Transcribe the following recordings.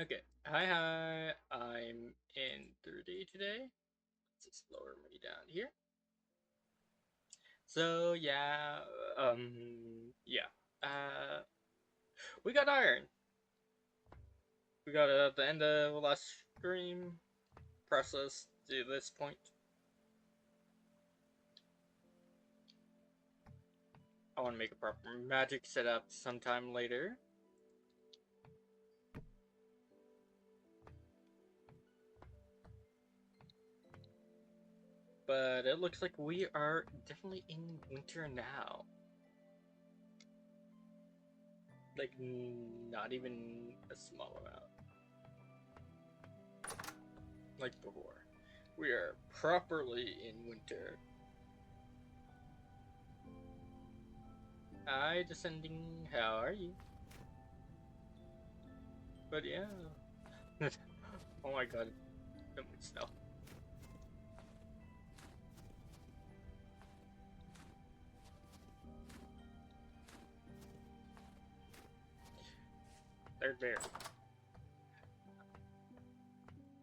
Okay, hi, I'm in 3D today. Let's just lower me down here. So yeah, uh, we got iron. We got at the end of the last stream process to this point. I want to make a proper magic setup sometime later. But it looks like we are definitely in winter now. Like, not even a small amount. Like before. We are properly in winter. Hi, Descending. How are you? But yeah. Oh my god. So much snow. They're there.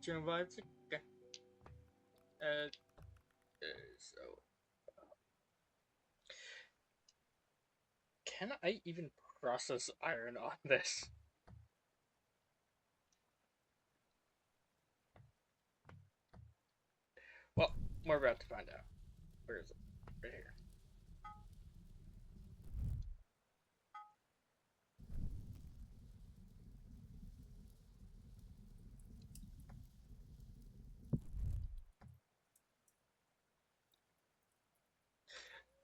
June vibes? Okay. Uh, so. Can I even process iron on this? Well, we're about to find out. Where is it? Right here.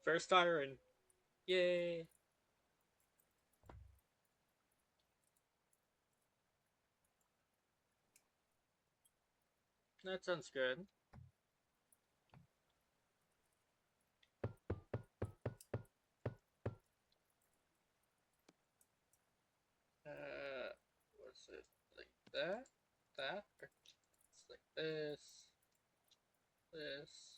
First iron. Yay. That sounds good. Was it like that? That? Or it's like this? This?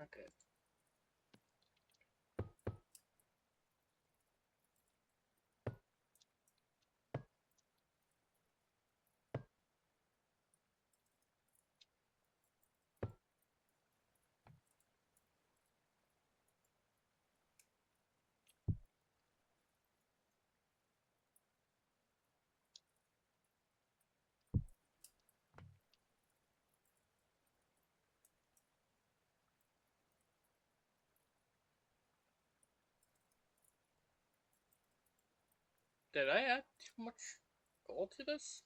Okay. Did I add too much gold to this?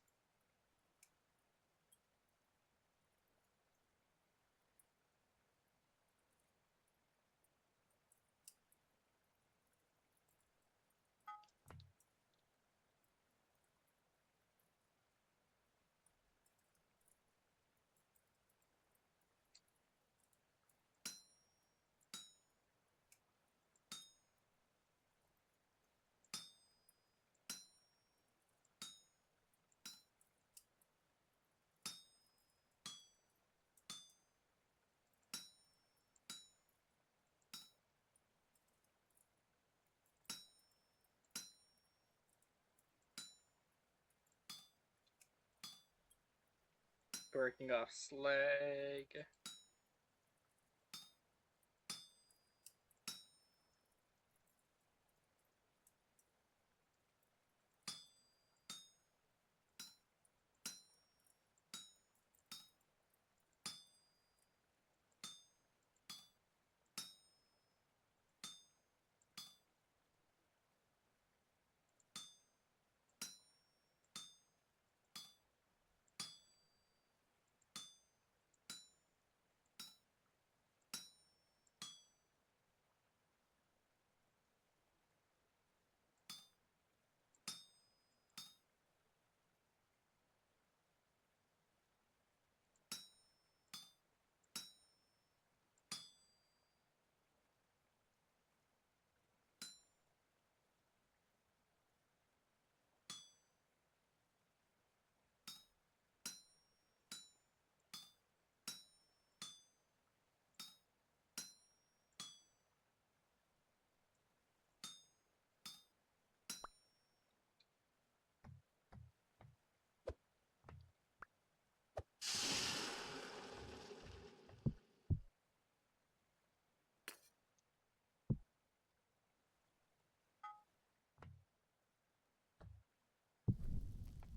Breaking off slag.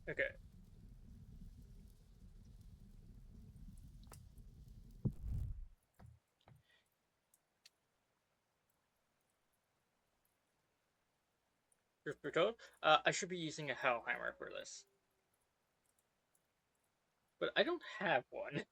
Okay. Truth be told, I should be using a Hellhammer for this. But I don't have one.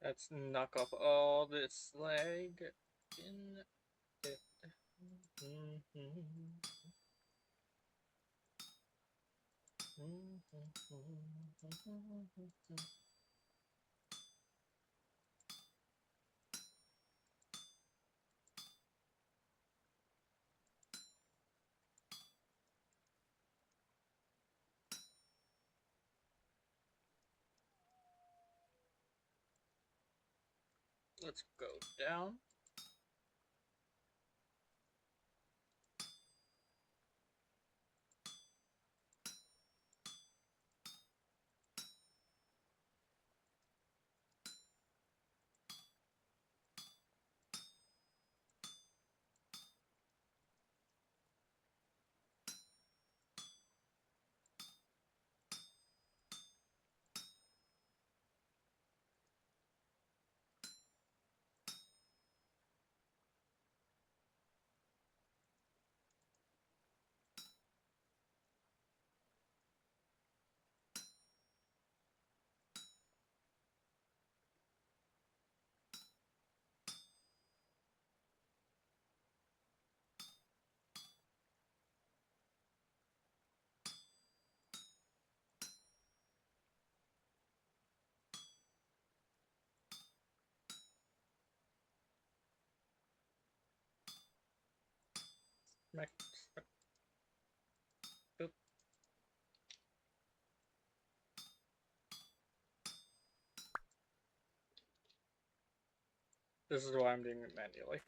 Let's knock off all this lag in it. Let's go down. Boop. This is why I'm doing it manually.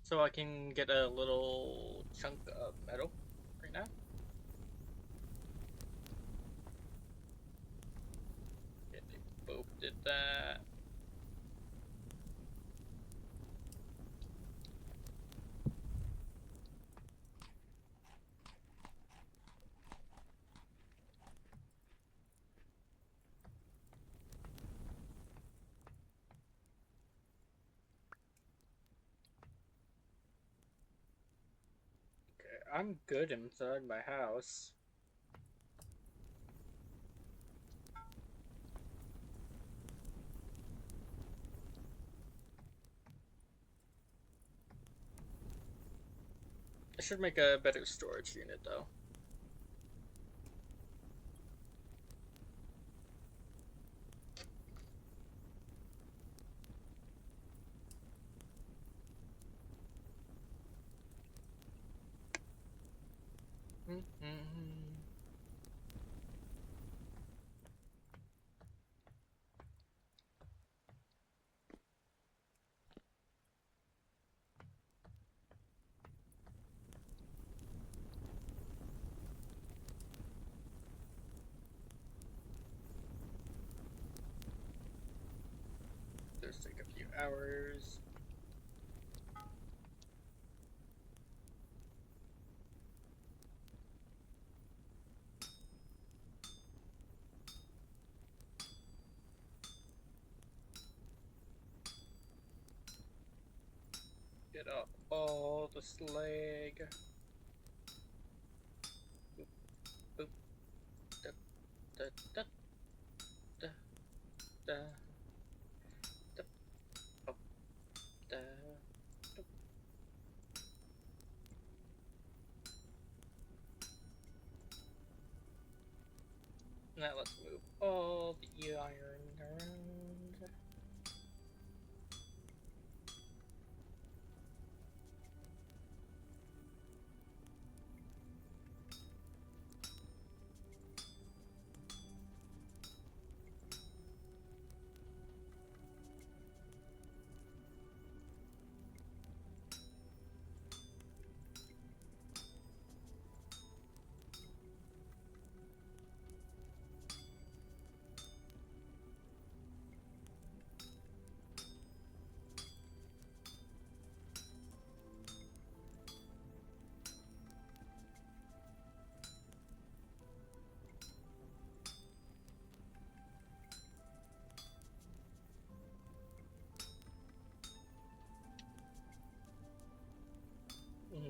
So I can get a little chunk of metal right now. Okay, they both did that. Okay, I'm good inside my house. I should make a better storage unit though. just take a few hours. Get up all the slag. Boop, boop. Da, da, da, da, da, da, oh, da, da. Now let's move all the iron around.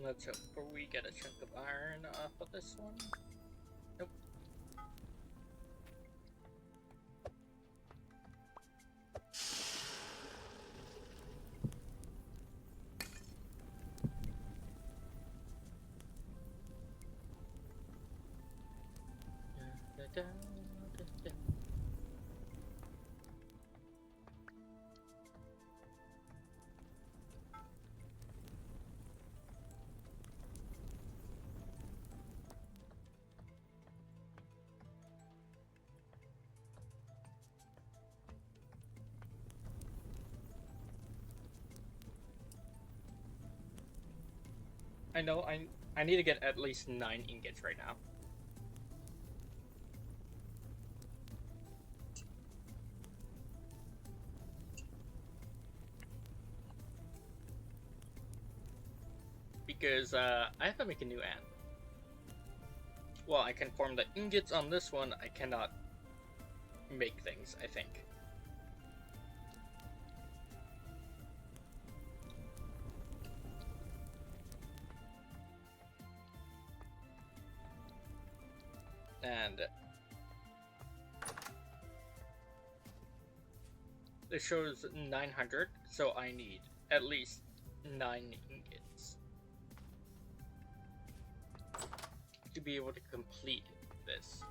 Let's hope we get a chunk of iron off of this one. Nope. Da, da, da, da. I know I need to get at least 9 ingots right now. Because I have to make a new ant. Well, I can form the ingots on this one, I cannot make things, I think. And it shows 900, so I need at least 9 ingots to be able to complete this.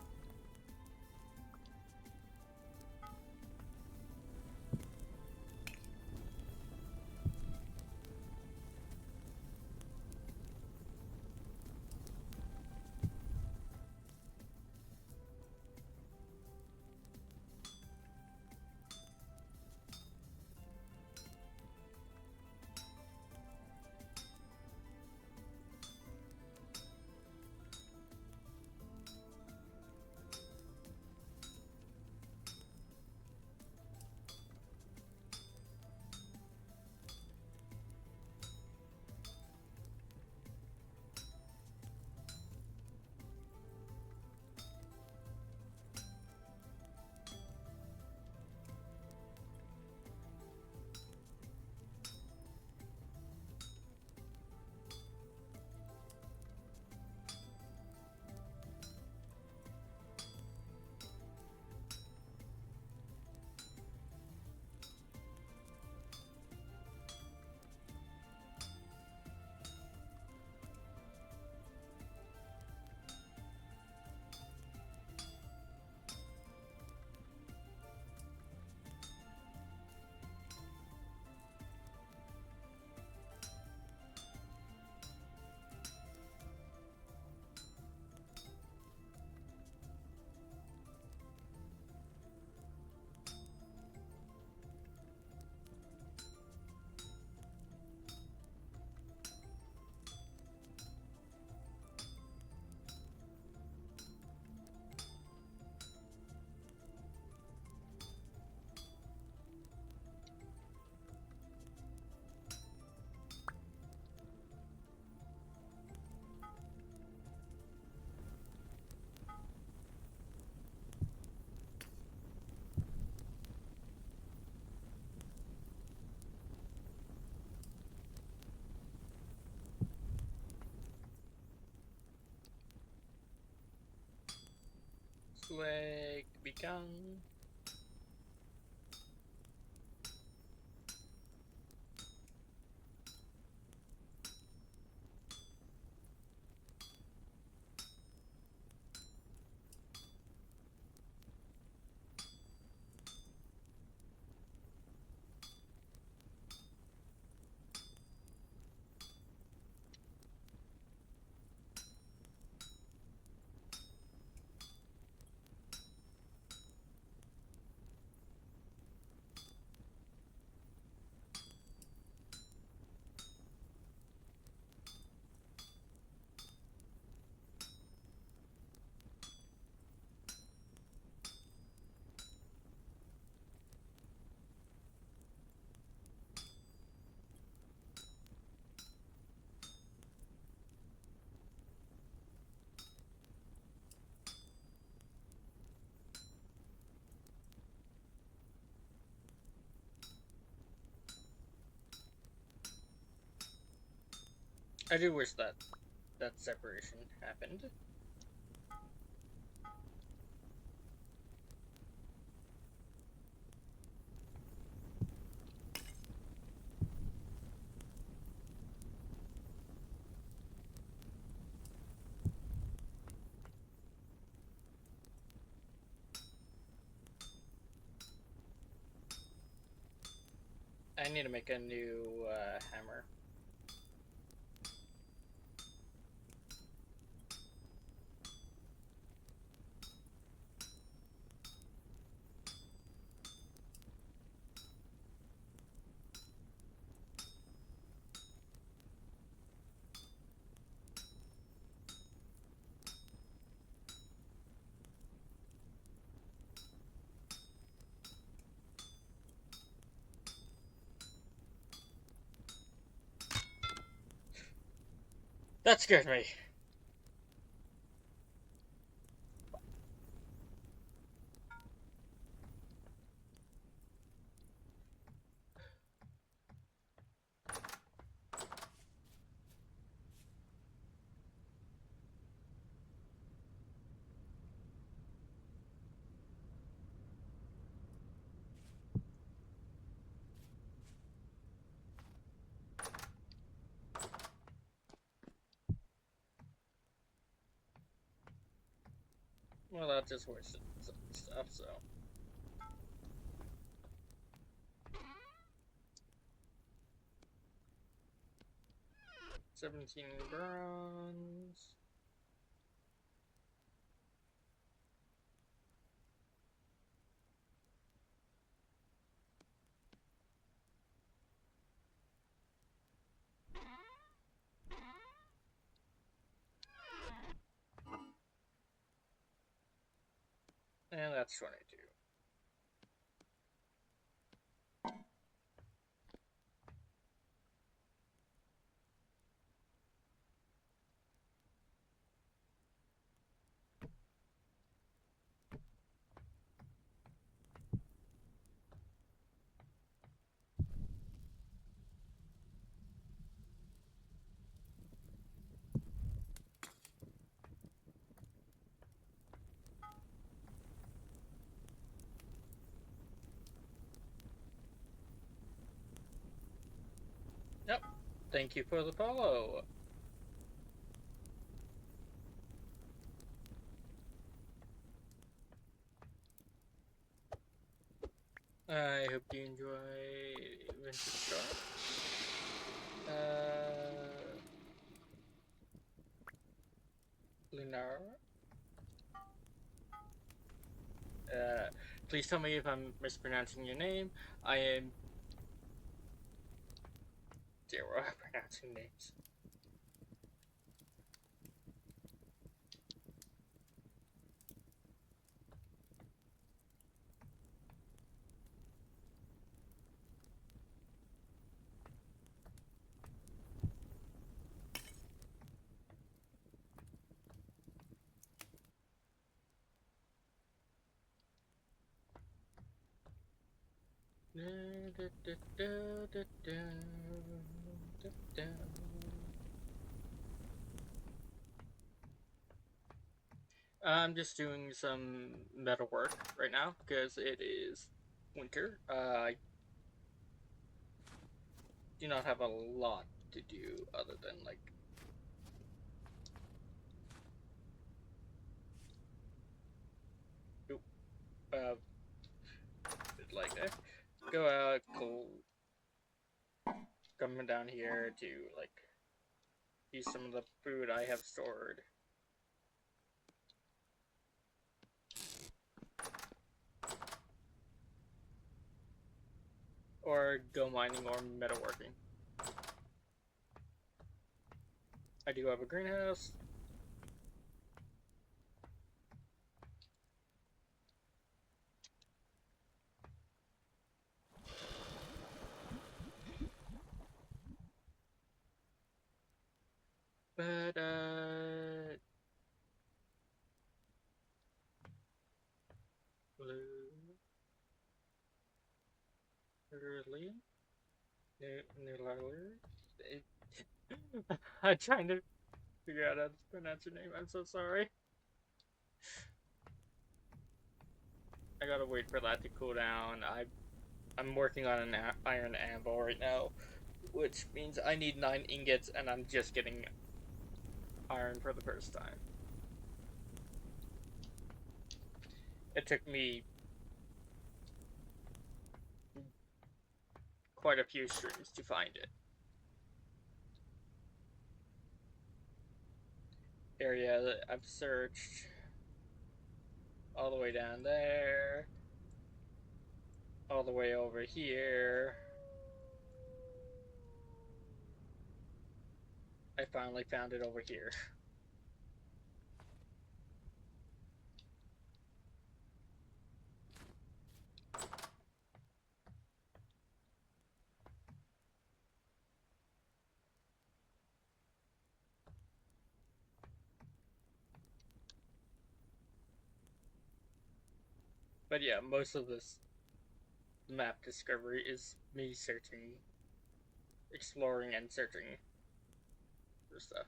leg begun. I do wish that separation happened. I need to make a new hammer. That scared me. Well, that just wasted some stuff, so. $17 bronze. And that's 22. Yep. Thank you for the follow. I hope you enjoy Vintage Shark. Lunar. Please tell me if I'm mispronouncing your name. I am zero at pronouncing names. I'm just doing some metal work right now because it is winter. I do not have a lot to do other than like uh like go out, coming down here to like use some of the food I have stored. Or go mining or metalworking. I do have a greenhouse. But I'm trying to figure out how to pronounce your name. I'm so sorry. I gotta wait for that to cool down. I'm working on an iron anvil right now, which means I need 9 ingots, and I'm just getting iron for the first time. It took me quite a few streams to find it. Area that I've searched all the way down there, all the way over here. I finally found it over here. But yeah, most of this map discovery is me searching, exploring, and searching for stuff.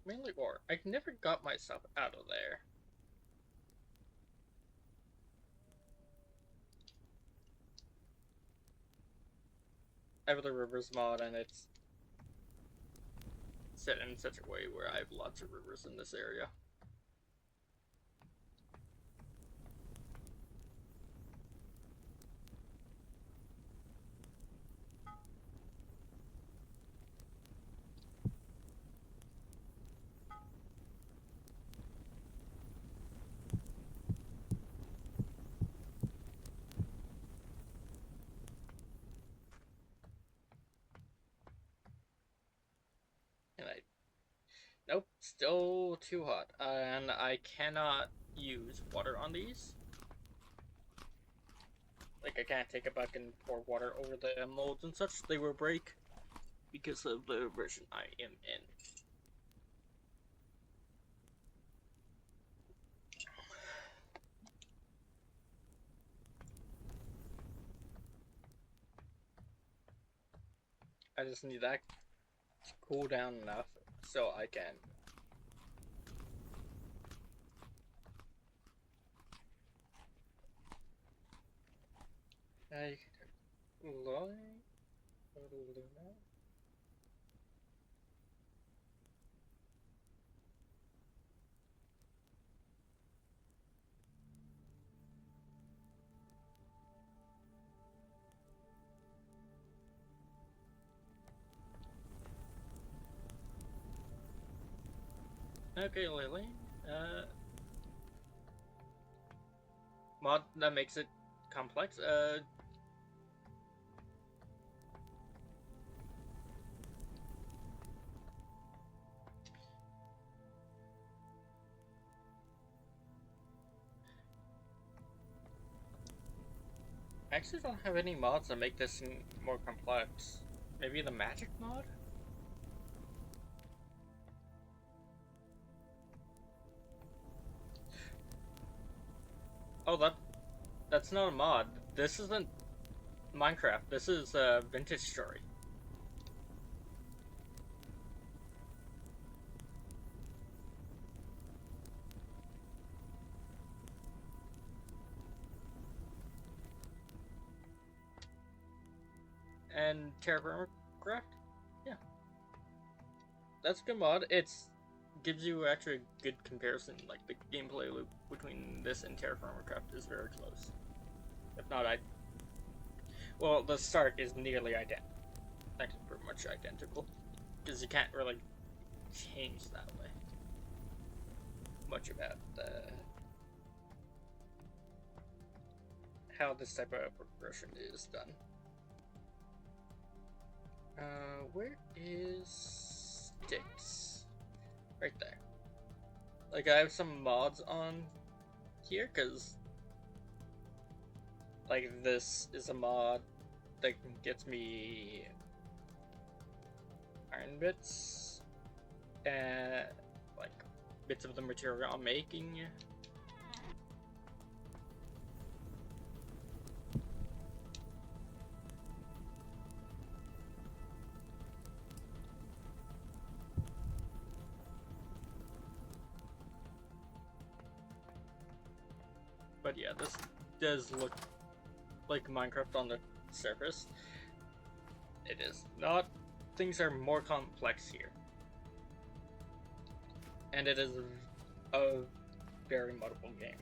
Mainly ore. I never got my stuff out of there. I have the rivers mod, and it's set in such a way where I have lots of rivers in this area. And nope, still too hot. And I cannot use water on these. Like, I can't take a bucket and pour water over the molds and such. They will break because of the version I am in. I just need that to cool down enough so I can Okay, Lily. Mod that makes it complex. I actually don't have any mods that make this more complex. Maybe the magic mod? Oh, that's not a mod. This isn't Minecraft. This is a vintage story. and terraform craft. Yeah, that's a good mod. It's gives you actually a good comparison. Like the gameplay loop between this and terraform craft is very close. If not, well, the start is nearly identical. Actually, pretty much identical, because you can't really change that way much about how this type of progression is done. Where is sticks? Right there. Like, I have some mods on here, because, like, this is a mod that gets me iron bits, and, like, bits of the material I'm making. But yeah, this does look like Minecraft on the surface. It is not. Things are more complex here. And it is a very moddable game.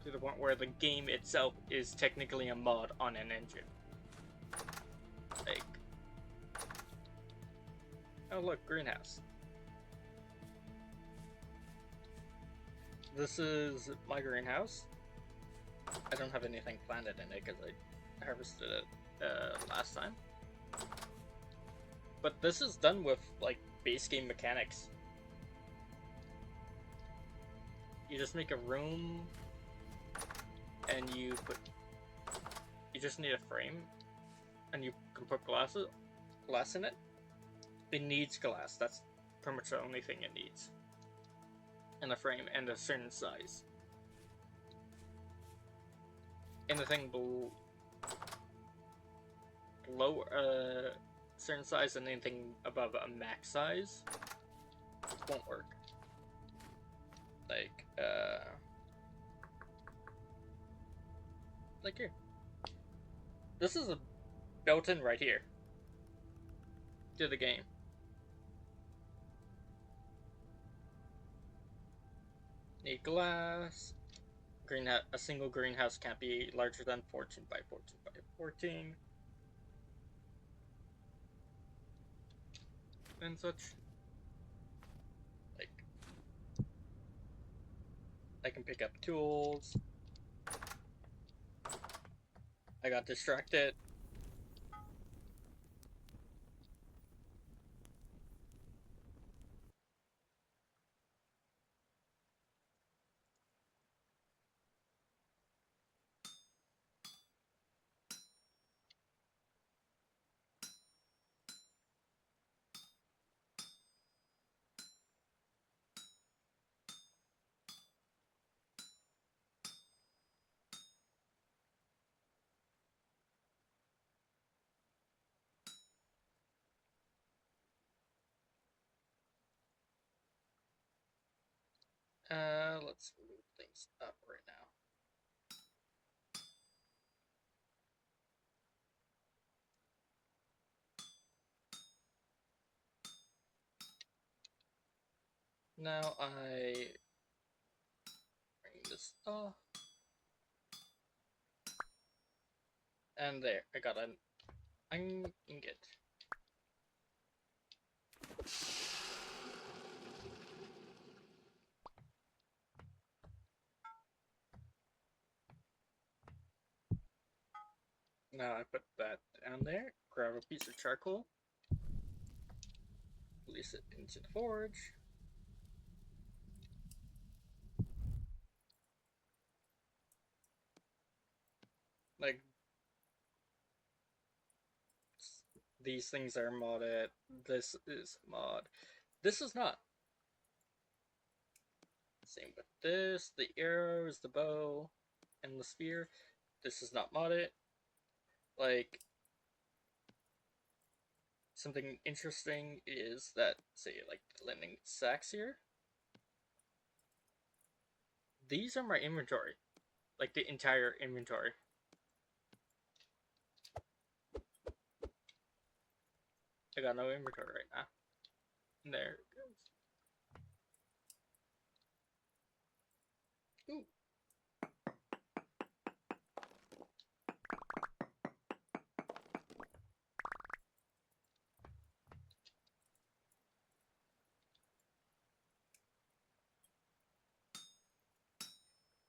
To the point where the game itself is technically a mod on an engine. Like, oh look, greenhouse. This is my greenhouse. I don't have anything planted in it because I harvested it last time. But this is done with like base game mechanics. You just make a room and you just need a frame and you can put glass in it. It needs glass. That's pretty much the only thing it needs. And a frame and a certain size. Anything below a certain size and anything above a max size won't work. Like here. This is a built-in right here to the game. Need glass. A single greenhouse can't be larger than 14 by 14 by 14. And such. Like, I can pick up tools. I got distracted. Let's move things up right now. Now I bring this off. And there, I got an ingot. Now I put that down there, grab a piece of charcoal, place it into the forge. Like, these things are modded, this is mod. This is not. Same with this, the arrows, the bow, and the spear. This is not modded. Like, something interesting is that, say, like the linen sacks here. these are my inventory. Like the entire inventory. I got no inventory right now. There it goes. Ooh.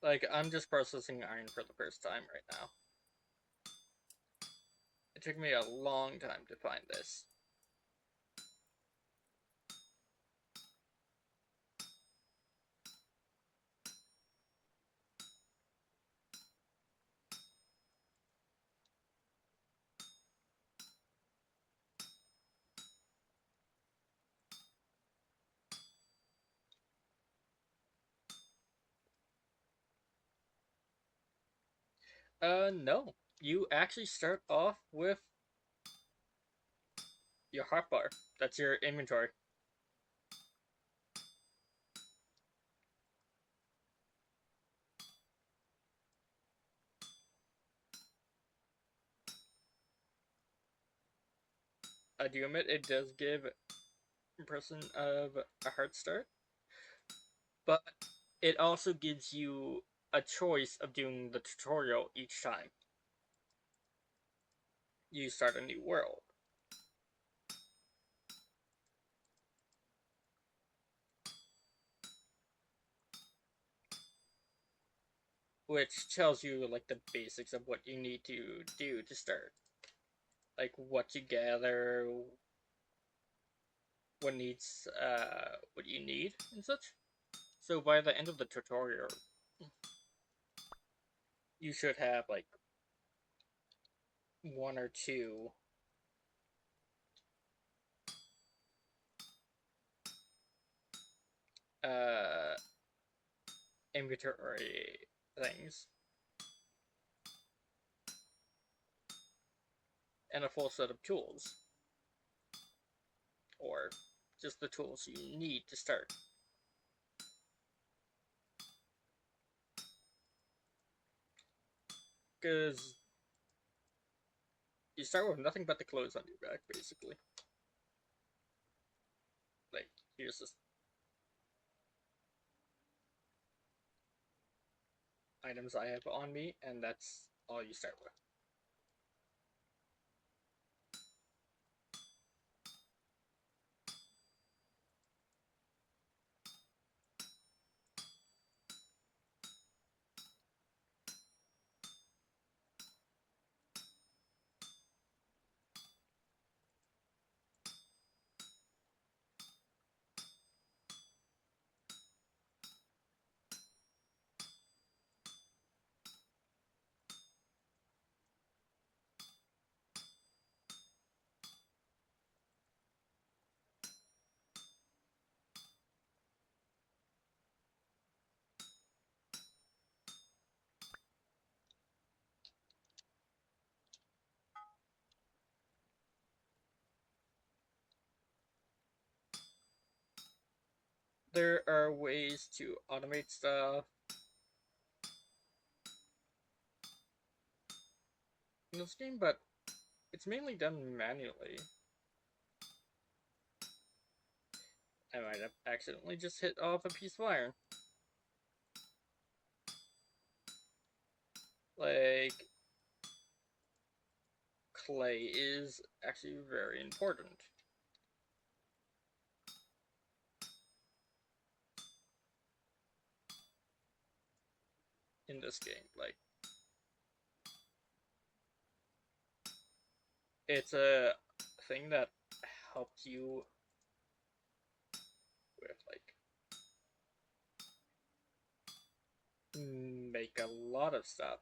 Like, I'm just processing iron for the first time right now. It took me a long time to find this. No. You actually start off with your hotbar. That's your inventory. I do admit it does give a person of a hard start, but it also gives you a choice of doing the tutorial each time you start a new world. Which tells you like the basics of what you need to do to start. Like what to gather, what you need and such. So by the end of the tutorial, you should have like one or two uh inventory things and a full set of tools, or just the tools you need to start. Because you start with nothing but the clothes on your back, basically. Like, here's just items I have on me, and that's all you start with. There are ways to automate stuff in this game, but it's mainly done manually. I might have accidentally just hit off a piece of iron. Like, clay is actually very important in this game. Like, it's a thing that helps you with, like, make a lot of stuff.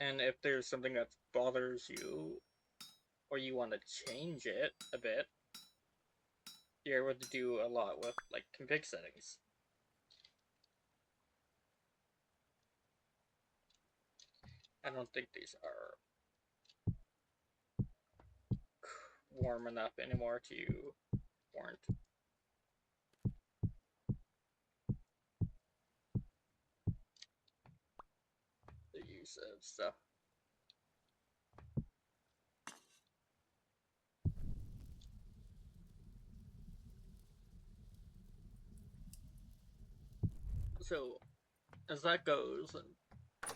And if there's something that bothers you, or you want to change it a bit, you're able to do a lot with like config settings. I don't think these are warm enough anymore to warrant the use of stuff. So as that goes and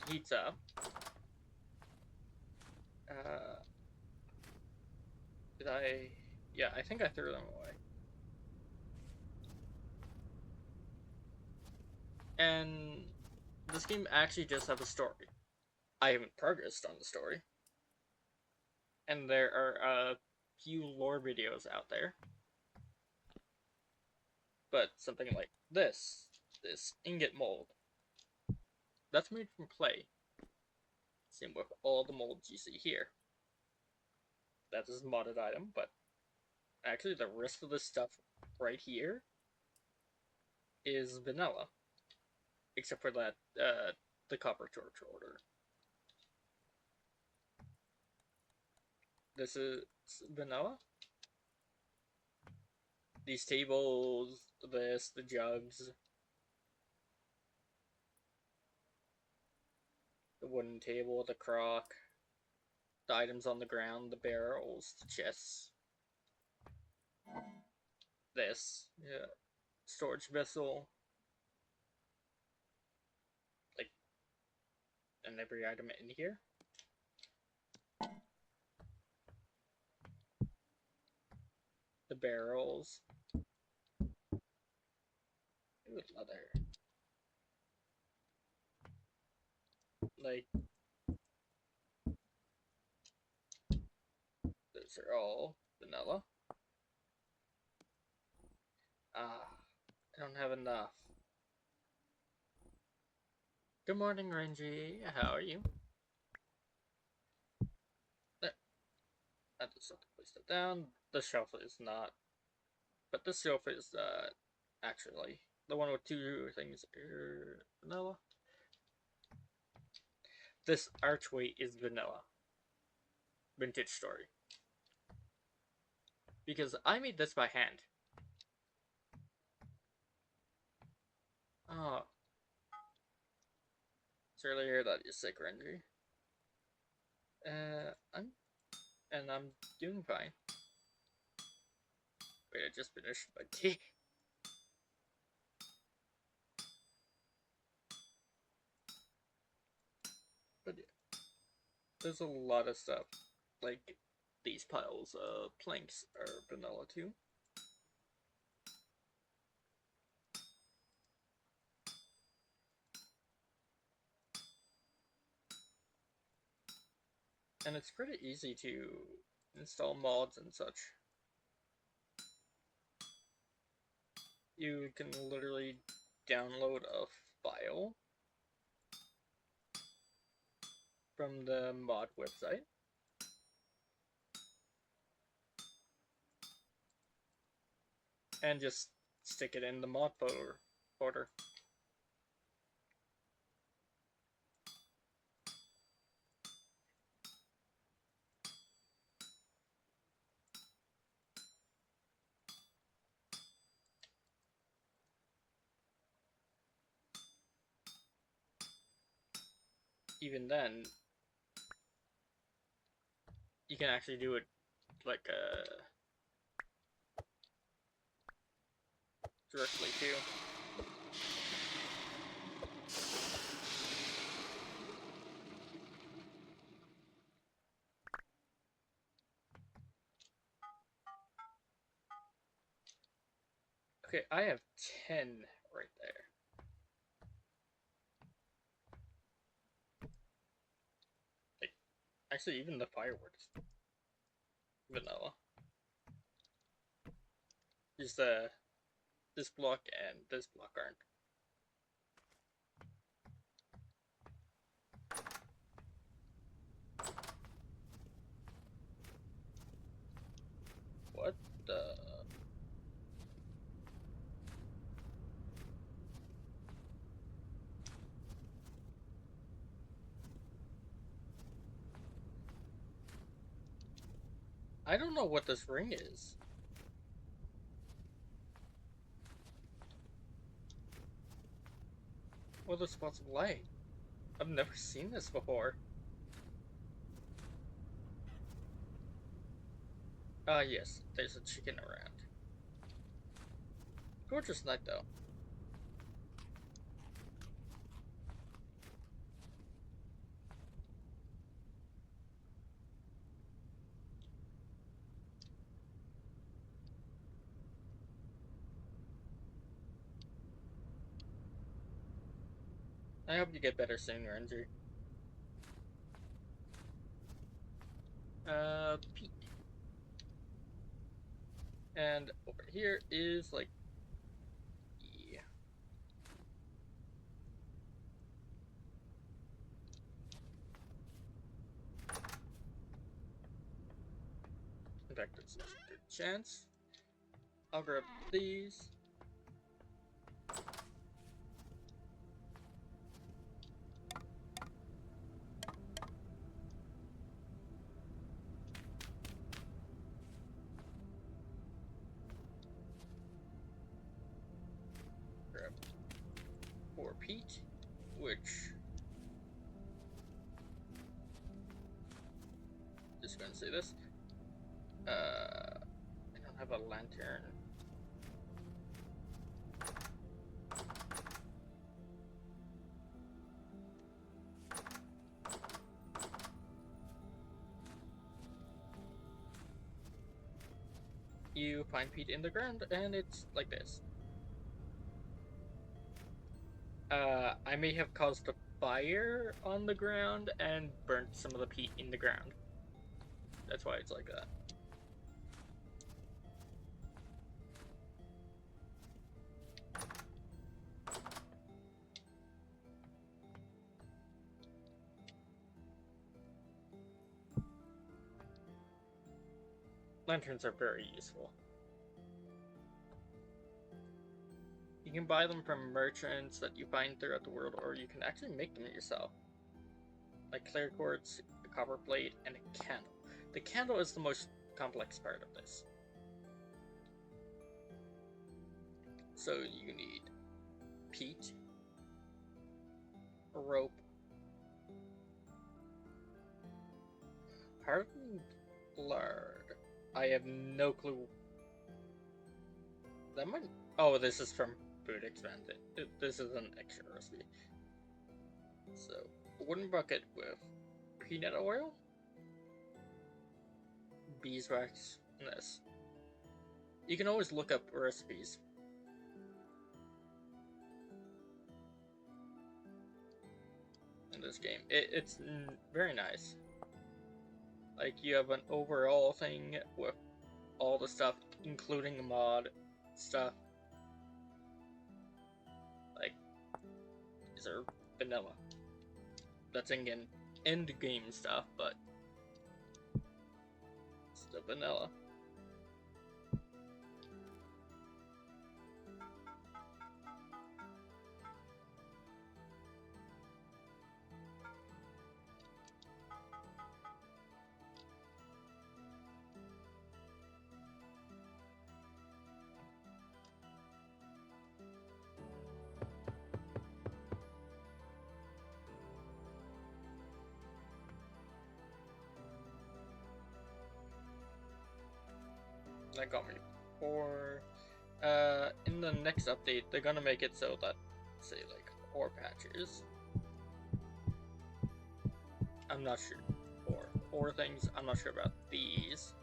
heats up, did I? Yeah, I think I threw them away. And this game actually does have a story. I haven't progressed on the story. And there are a few lore videos out there. But something like this ingot mold, that's made from clay. Same with all the molds you see here. That is a modded item, but actually the rest of the stuff right here is vanilla. Except for that, the copper torch order. This is vanilla. These tables, this, the jugs, the wooden table, the crock, the items on the ground, the barrels, the chests, this, yeah, storage vessel, like, and every item in here. The barrels. Ooh, leather. Like, those are all vanilla. Ah, I don't have enough. Good morning, Renji. How are you? There. I just have to place that down. The shelf is not. But this shelf is, actually the one with two things. Vanilla. This archway is vanilla. Vintage story. Because I made this by hand. Oh. It's earlier that you're sick, Renji. I'm doing fine. Wait, I just finished my tea. But yeah, there's a lot of stuff. Like, these piles of planks are vanilla too. And it's pretty easy to install mods and such. You can literally download a file from the mod website. And just stick it in the mod folder. Even then, you can actually do it like directly too. Okay, I have 10 right there. Like, actually, even the fireworks, vanilla. Just this block and this block aren't. What the? I don't know what this ring is. What are spots of light? I've never seen this before. Ah, yes, there's a chicken around. Gorgeous night, though. I hope you get better soon, Ranger. Pete. And over here is, like, yeah. In fact, there's a good chance. I'll grab these. Grab for Pete, which just gonna say this. I don't have a lantern. You find Pete in the ground, and it's like this. I may have caused a fire on the ground and burnt some of the peat in the ground. That's why it's like that. Lanterns are very useful. You can buy them from merchants that you find throughout the world, or you can actually make them yourself. Like clear quartz, a copper plate, and a candle. The candle is the most complex part of this. So you need peat, rope, hardened lard. I have no clue. That might. Oh, this is from Food Expanded. This is an extra recipe. So, a wooden bucket with peanut oil, beeswax, and this. You can always look up recipes. In this game, it's very nice. Like, you have an overall thing with all the stuff, including the mod stuff. Like, is there vanilla? That's again end game stuff, but still vanilla. That got me poor. In the next update, they're gonna make it so that, say, like, ore patches. I'm not sure. Or ore things, I'm not sure about these.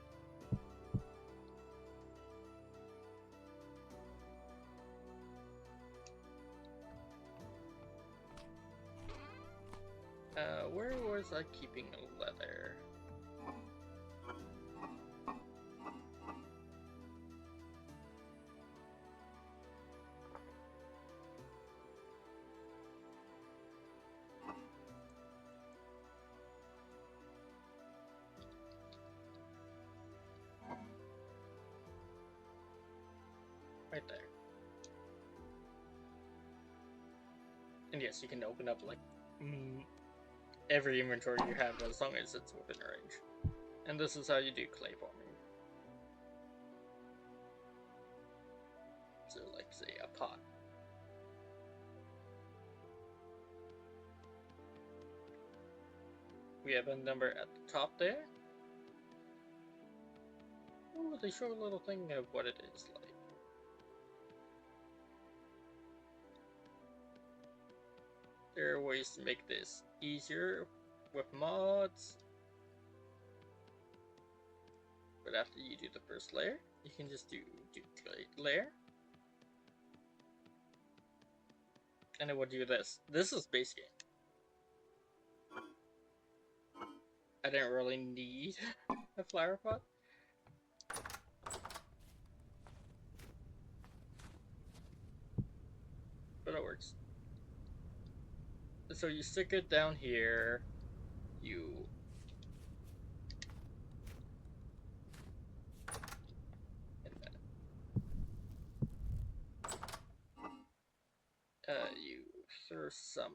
Where was I keeping leather? Right there. And yes, you can open up, like, every inventory you have as long as it's within range. And this is how you do clay farming. We have a number at the top there. Oh, they show a little thing of what it is like. There are ways to make this easier with mods. But after you do the first layer, you can just do duplicate layer. And it will do this. This is base game. I didn't really need a flower pot. But it works. So you stick it down here. You you throw some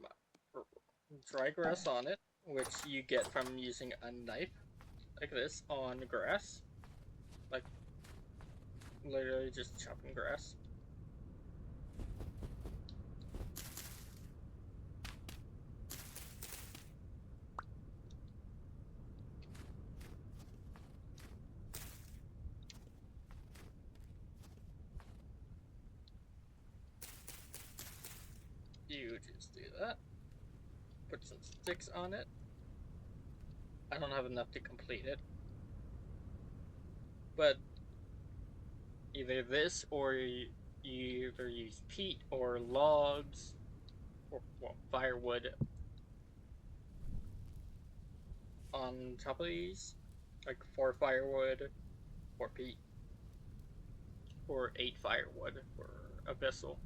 dry grass on it, which you get from using a knife like this on grass, like literally just chopping grass. You just do that. Put some sticks on it. I don't have enough to complete it, but either this or you either use peat or logs or well, firewood on top of these, like 4 firewood, 4 peat, or 8 firewood for a vessel.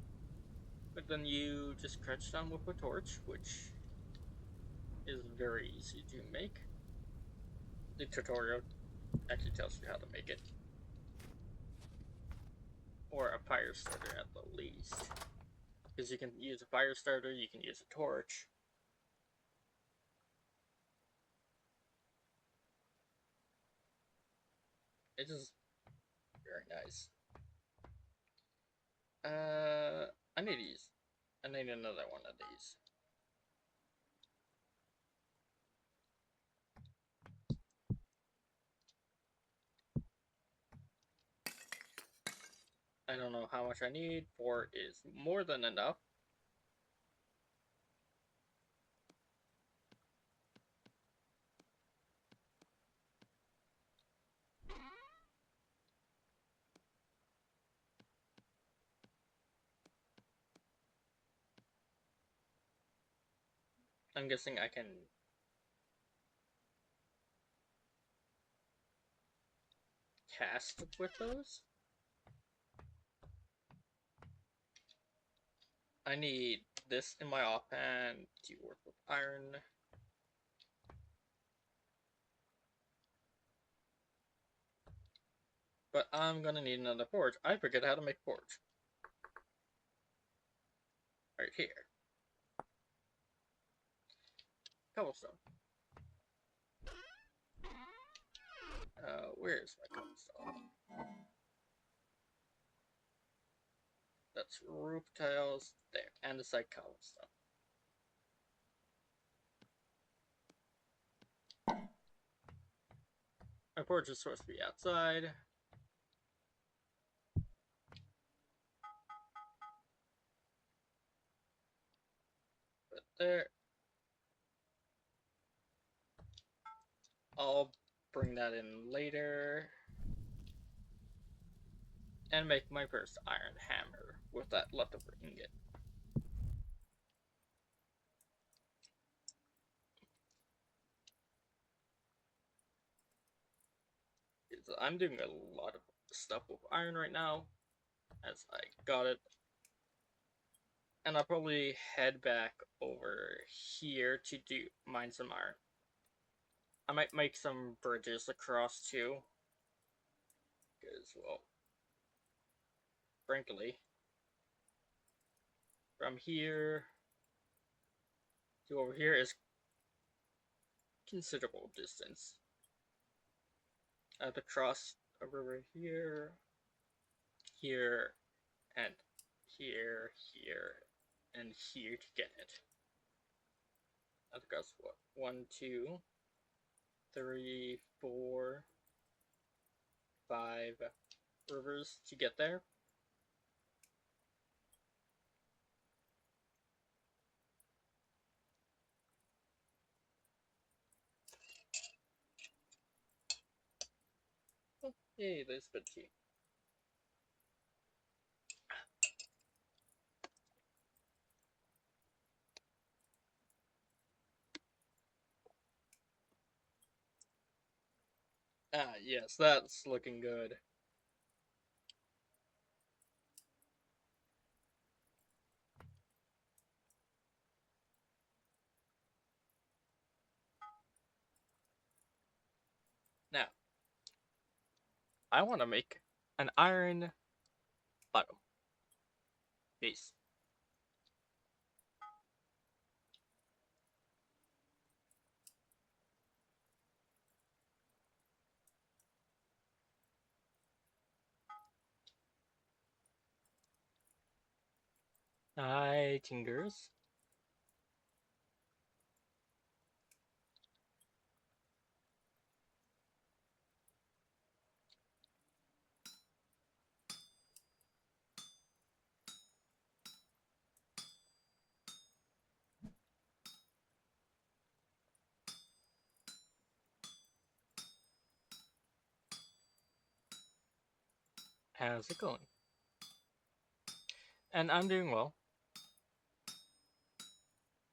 But then you just crouch down with a torch, which is very easy to make. The tutorial actually tells you how to make it. Or a fire starter at the least. Because you can use a fire starter, you can use a torch. It is very nice. I need these. I need another one of these. I don't know how much I need. 4 is more than enough. I'm guessing I can cast with those. I need this in my offhand to work with iron. But I'm gonna need another forge. I forget how to make forge. Right here. Cobblestone. Where's my cobblestone? That's roof tiles there, and the side cobblestone. My porch is supposed to be outside. But there. I'll bring that in later. And make my first iron hammer with that leftover ingot. I'm doing a lot of stuff with iron right now, as I got it. And I'll probably head back over here to mine some iron. I might make some bridges across too. Because, well, frankly, from here to over here is considerable distance. I have to cross a river here, here, and here, and here to get it. I think that's what, 1, 2. 3, 4, 5 rivers to get there. Yay, there's good tea. Ah, yes, that's looking good. Now, I want to make an iron bottom base. Hi, Tingers. How's it going? And I'm doing well.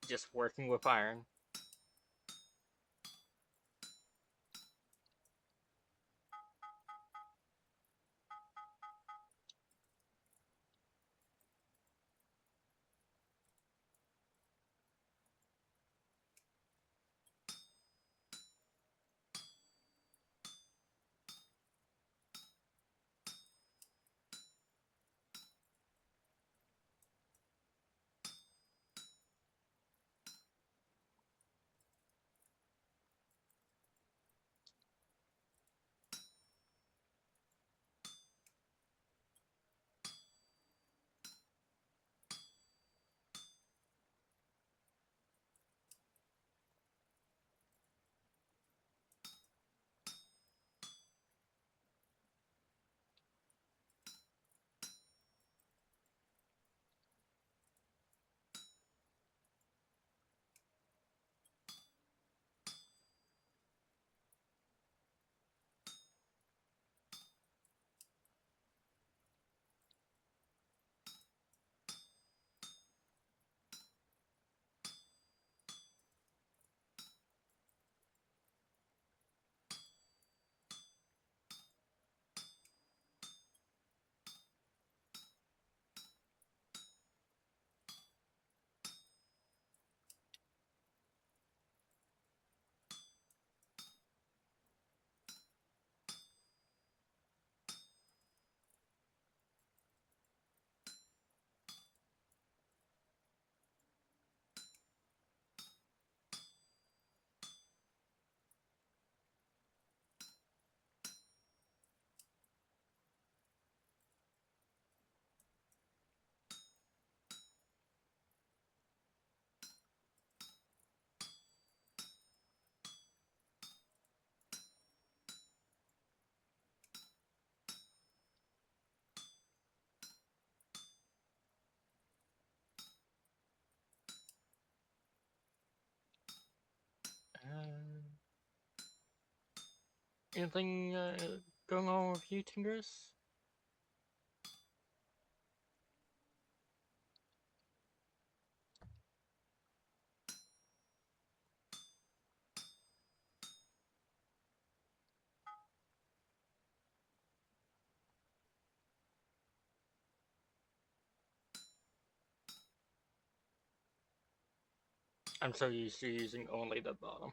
Just working with iron. Anything going on with you, Tingers? I'm so used to using only the bottom.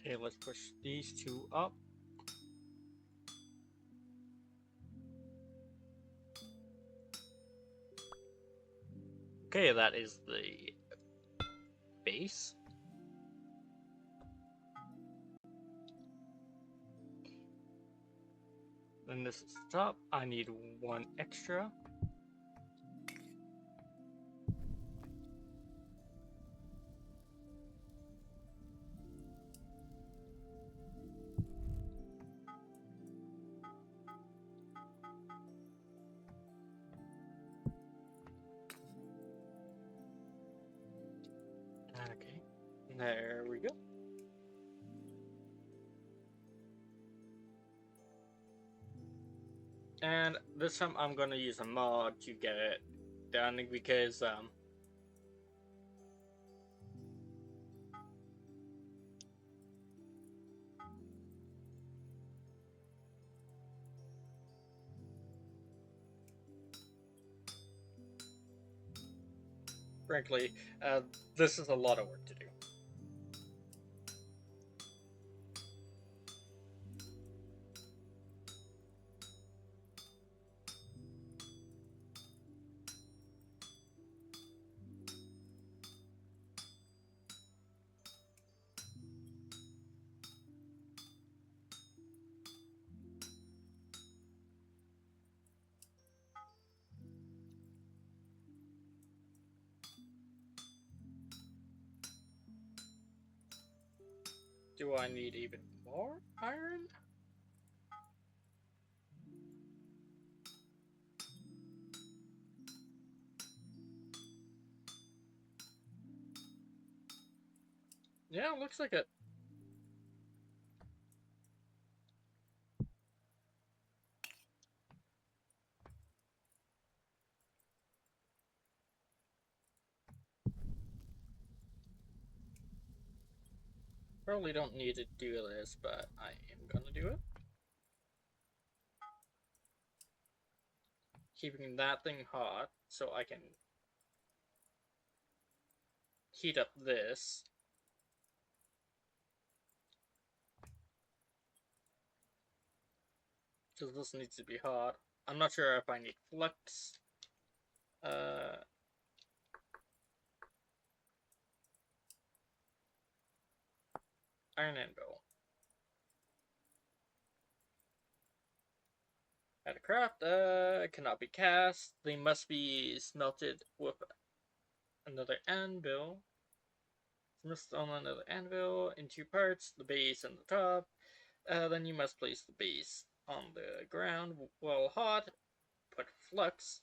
Okay, let's push these two up. Okay, that is the base. Then this is the top. I need one extra. Okay, there we go. And this time I'm gonna use a mod to get it done because frankly, this is a lot of work to do. Do I need even more iron? Yeah, looks like it. Probably don't need to do this, but I am gonna do it. Keeping that thing hot so I can heat up this. Because this needs to be hot. I'm not sure if I need flux. Iron anvil. At a craft, cannot be cast. They must be smelted with another anvil. Must on another anvil in two parts, the base and the top. Then you must place the base on the ground while hot. Put flux.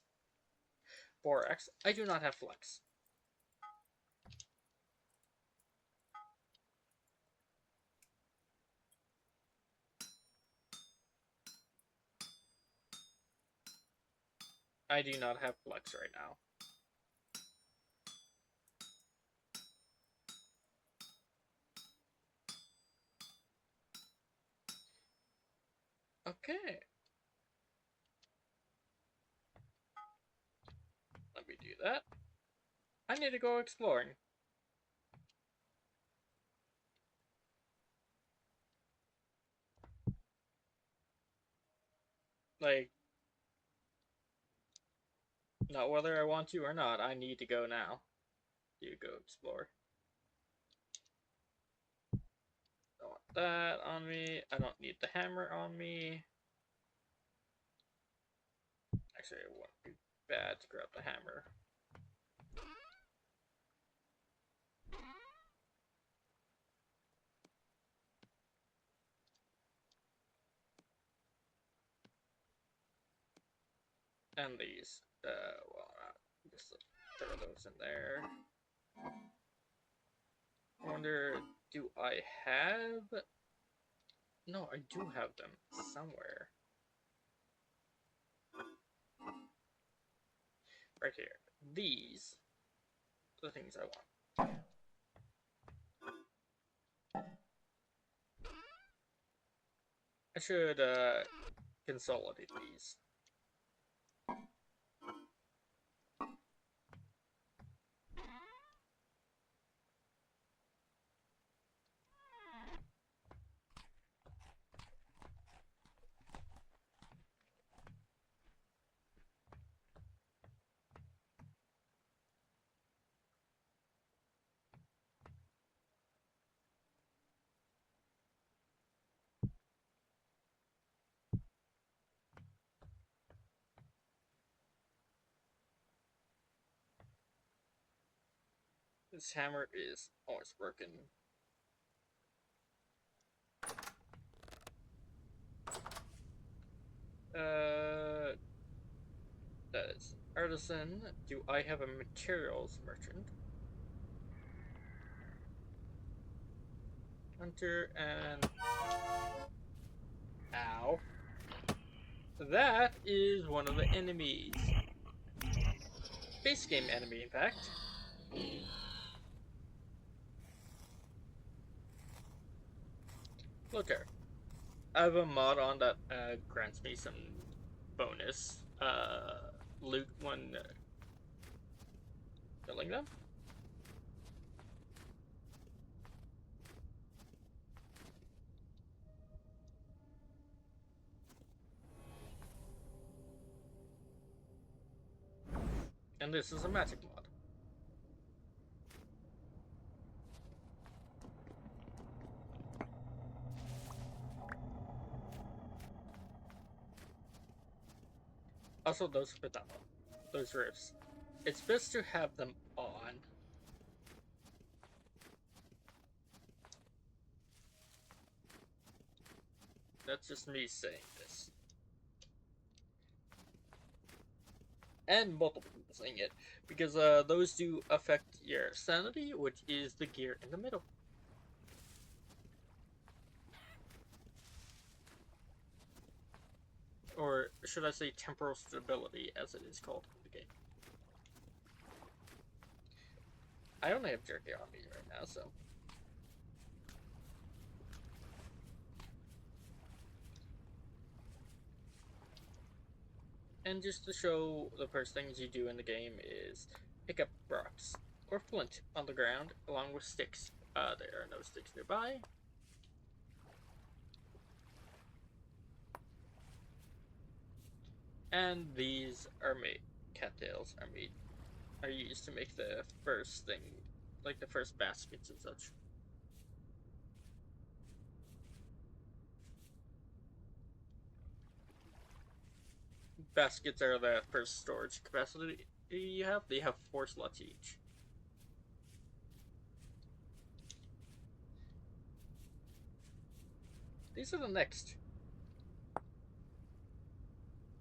4x. I do not have flux. I do not have flux right now. Okay. Let me do that. I need to go exploring. Like, not whether I want to or not, I need to go now. You go explore. Don't want that on me. I don't need the hammer on me. Actually, it wouldn't be bad to grab the hammer. And these, well, just throw those in there. I wonder, do I have? No, I do have them somewhere. Right here. These are the things I want. I should consolidate these. This hammer is always broken. That is artisan. Do I have a materials merchant? Hunter and... Ow. That is one of the enemies. Base game enemy, in fact. Look here. I have a mod on that grants me some bonus loot when killing them. And this is a magic mod. Also, those rifts. It's best to have them on. That's just me saying this. And multiple people saying it. Because those do affect your sanity, which is the gear in the middle. Or should I say temporal stability, as it is called in the game. I only have jerky on me right now, so... And just to show the first things you do in the game is pick up rocks or flint on the ground along with sticks. There are no sticks nearby. And these are made, cattails are used to make the first thing, like the first baskets and such. Baskets are the first storage capacity you have. They have 4 slots each. These are the next.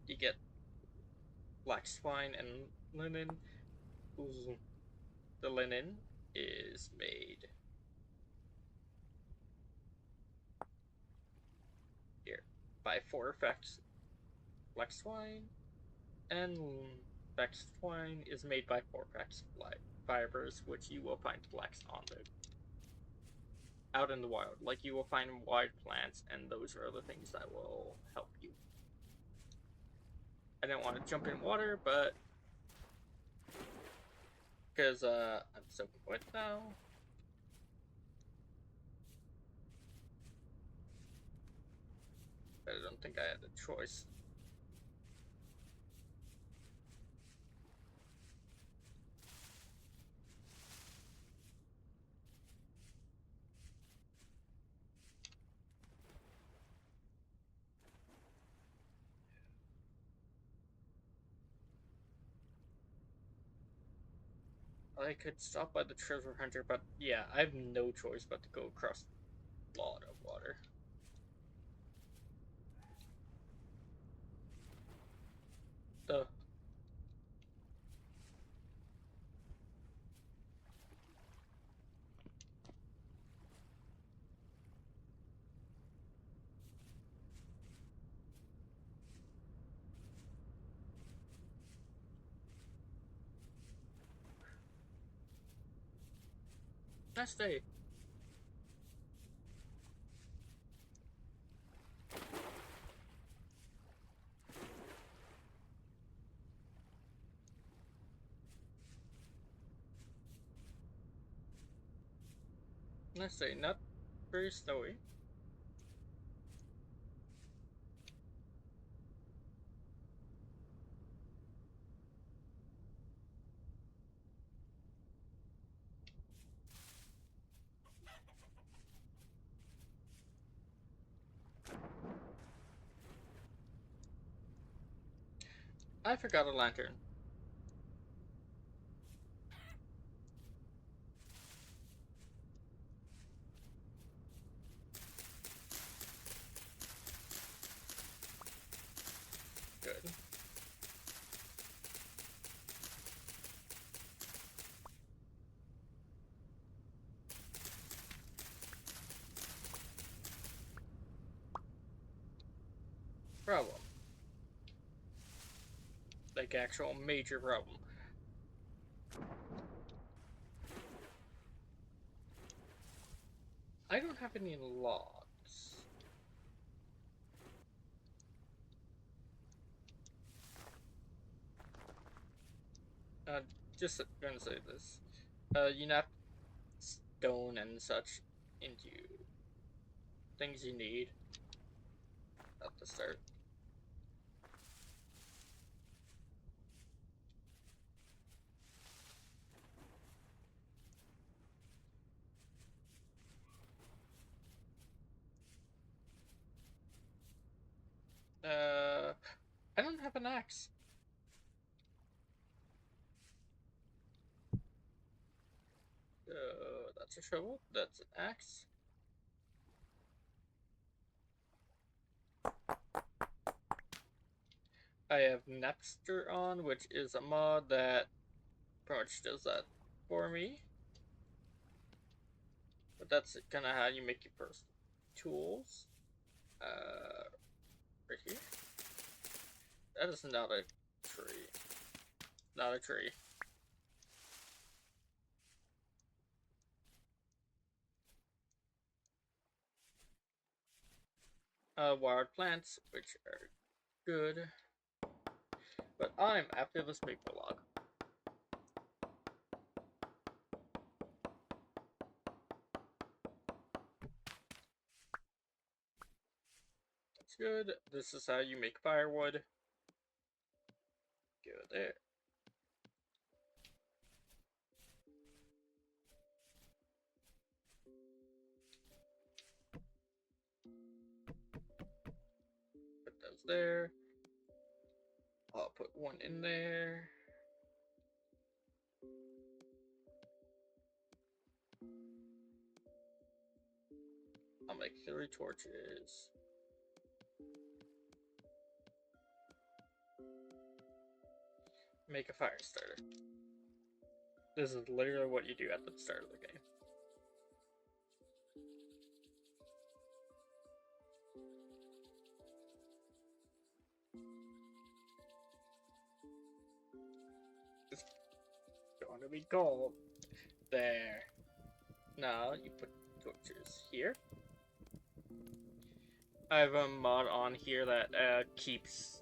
You get black swine and linen. Ooh. The linen is made here by 4 effects. Black swine and black swine is made by 4 effects fibers, which you will find flax on the out in the wild. Like you will find wild plants, and those are the things that will help you. I don't want to jump in water, but because I'm soaking wet now. But I don't think I had a choice. I could stop by the treasure hunter, but yeah, I have no choice but to go across a lot of water. The Nice day. Nice day. Not very snowy. I forgot a lantern. problem. Like, actual major problem. I don't have any logs. Just gonna say this. You have stone and such into things you need at the start. I don't have an axe. That's a shovel. That's an axe. I have Napster on, which is a mod that pretty much does that for me. But that's kind of how you make your first tools. Right here. That is not a tree. Not a tree. Wild plants, which are good. But I'm after this maple log. That's good. This is how you make firewood. Go there. Put those there. I'll put one in there. I'll make 3 torches. Make a fire starter. This is literally what you do at the start of the game. It's going to be cold. There. Now you put torches here. I have a mod on here that keeps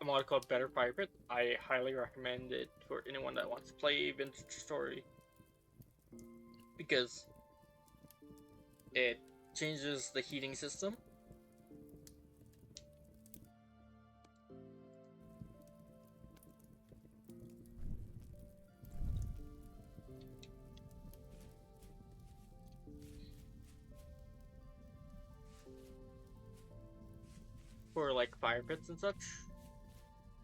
a mod called Better Fire Pit. I highly recommend it for anyone that wants to play Vintage Story because it changes the heating system. For like fire pits and such,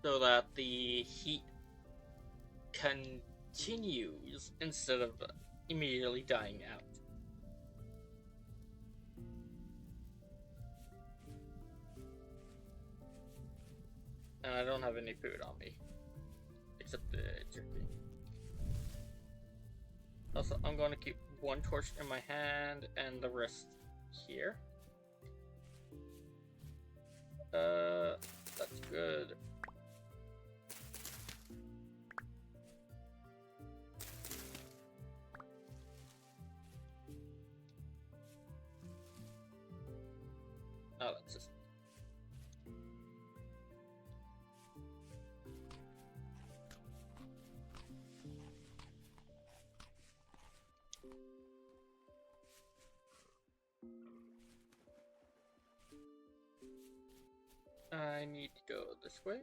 so that the heat continues instead of immediately dying out. And I don't have any food on me, except the jerky. Also, I'm going to keep 1 torch in my hand and the rest here. That's good. Oh, that's just... I need to go this way.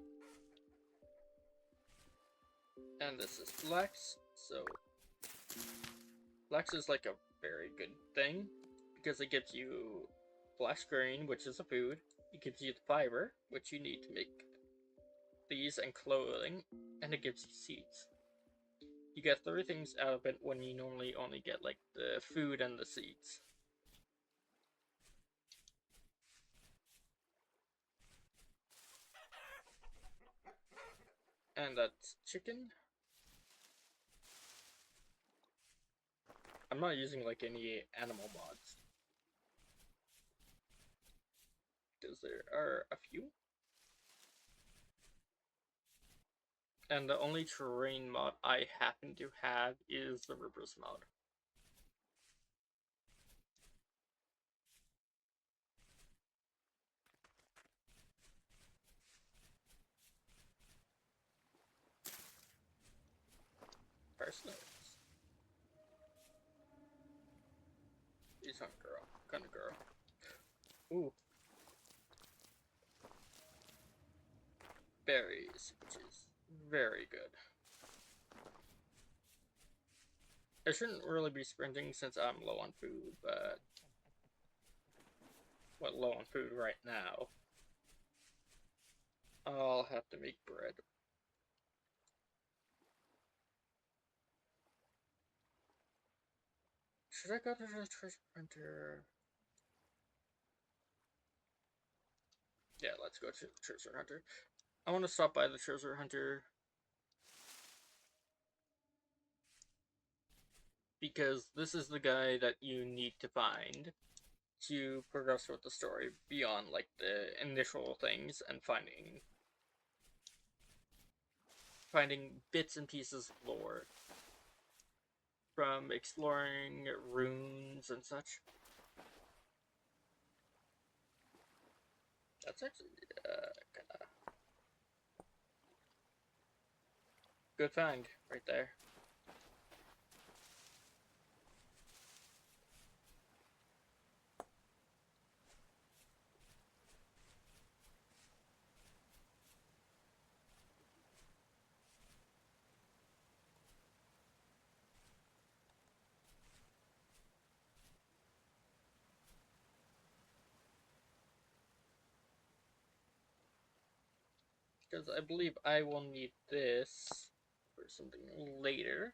And this is flex, so flex is like a very good thing because it gives you flash grain, which is a food. It gives you the fiber, which you need to make these and clothing, and it gives you seeds. You get 3 things out of it when you normally only get like the food and the seeds. And that's chicken. I'm not using like any animal mods. because there are a few. And the only terrain mod I happen to have is the Rivers mod. Parsnips. He's not girl. Kind of girl. Ooh. Berries, which is very good. I shouldn't really be sprinting since I'm low on food, but... Well, low on food right now. I'll have to make bread. Should I go to the treasure hunter? Yeah, let's go to the treasure hunter. I want to stop by the treasure hunter because this is the guy that you need to find to progress with the story beyond like the initial things and finding bits and pieces of lore from exploring runes and such. That's actually kind of good find right there. Because I believe I will need this for something later.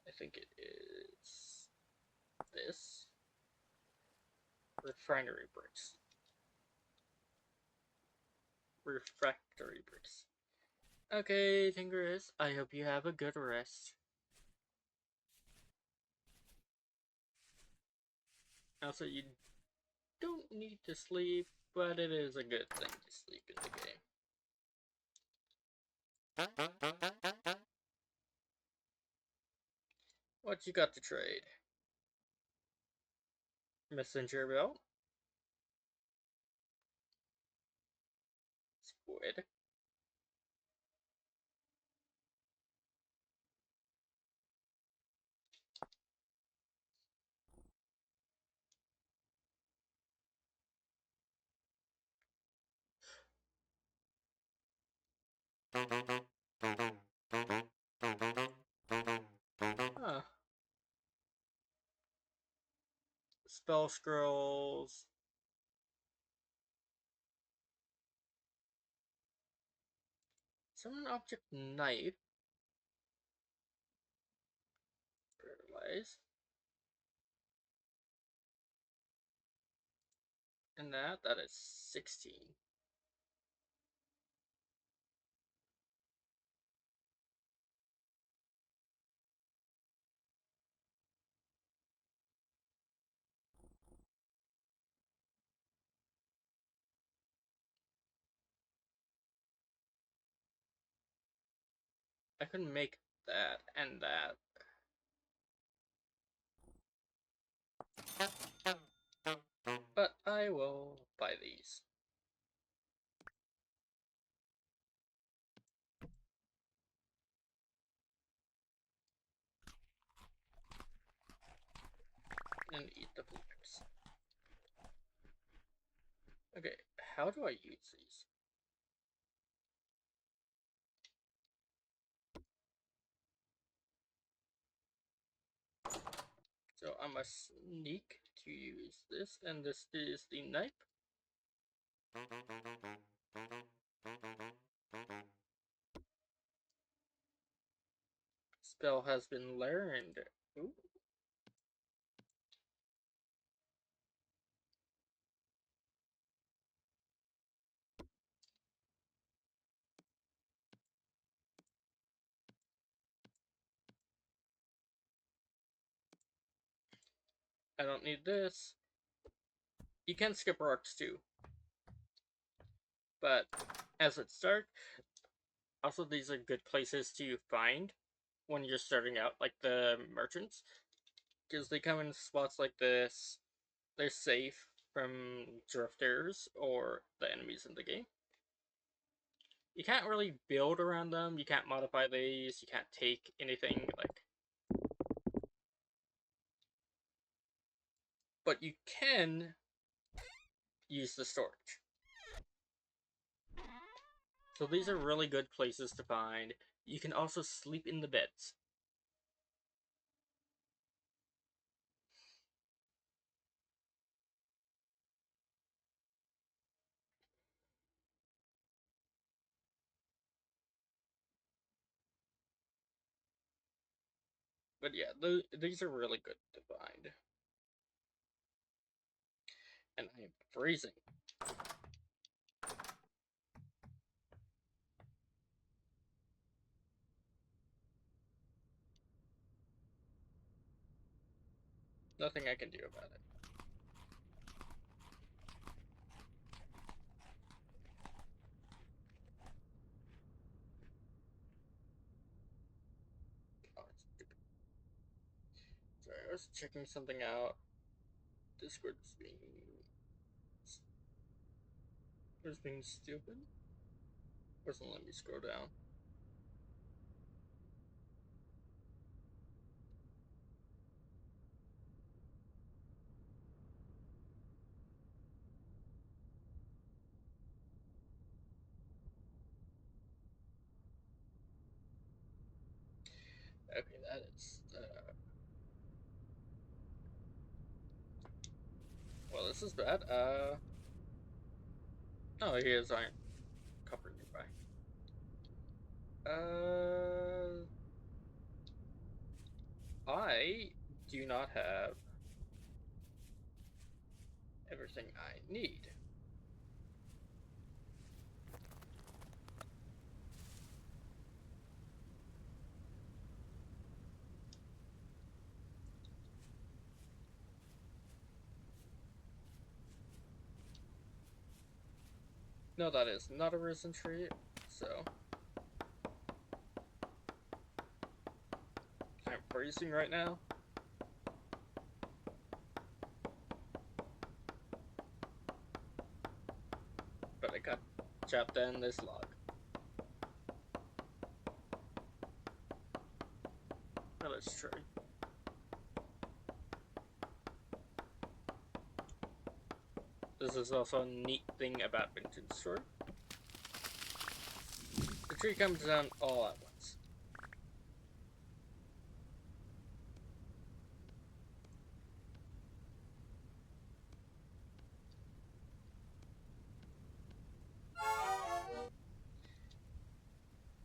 I think it is this. Refinery bricks. Refractory bricks. Okay, Tingris, I hope you have a good rest. Also, you don't need to sleep, but it is a good thing to sleep in the game. What you got to trade? Messenger belt? Squid? Huh. Spell scrolls. Summon object knife. Paralyze. And that is 16. I can make that and that. But I will buy these. And eat the flips. Okay, how do I use these? So I must sneak to use this, and this is the knife. Spell has been learned. Ooh. I don't need this. You can skip rocks too, but as it's dark, also these are good places to find when you're starting out, like the merchants, because they come in spots like this. They're safe from drifters or the enemies in the game. You can't really build around them. You can't modify these. You can't take anything like, but you can use the storage. So these are really good places to find. You can also sleep in the beds. But yeah, these are really good to find. And I am freezing. Nothing I can do about it. Oh, it's stupid. Sorry, I was checking something out. Discord's being stupid. Wasn't letting me scroll down. Okay, that is. Well, this is bad. Oh, he is iron copper nearby. I do not have everything I need. No, that is not a risen tree, so I'm freezing right now. But I got trapped in this log. That is true. This is also a neat thing about Vinton's story. The tree comes down all at once.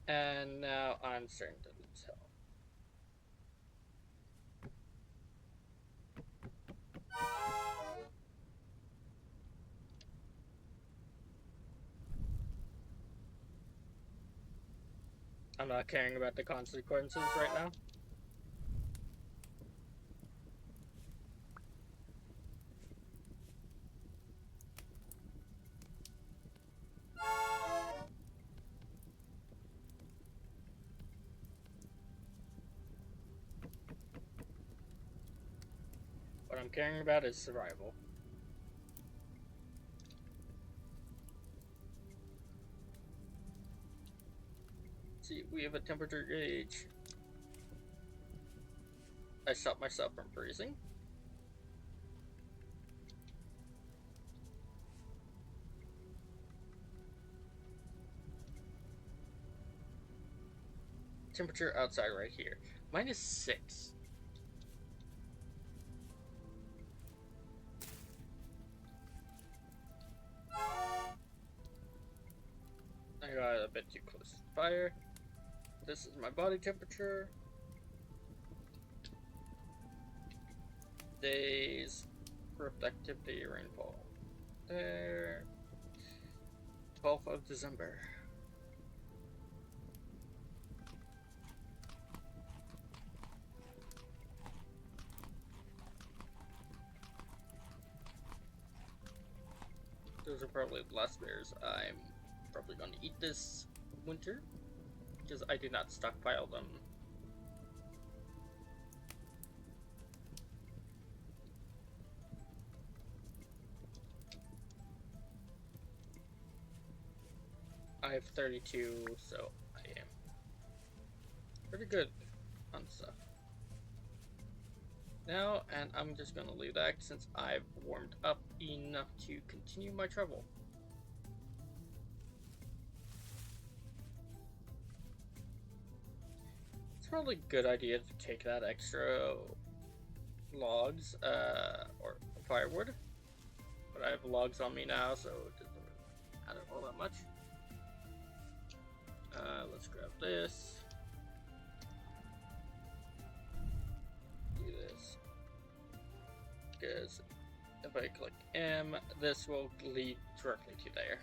And now I'm starting to lose health. I'm not caring about the consequences right now. What I'm caring about is survival. See, we have a temperature gauge. I stopped myself from freezing. Temperature outside right here. -6. I got a bit too close to fire. This is my body temperature. Days, reflectivity, rainfall. There. 12th of December. those are probably the last bears I'm probably going to eat this winter, because I did not stockpile them. I have 32, so I am pretty good on stuff. Now, and I'm just gonna leave that since I've warmed up enough to continue my travel. It's probably a good idea to take that extra logs, or firewood. But I have logs on me now, so it doesn't really matter all that much. Let's grab this. Do this. Because if I click M, this will lead directly to there.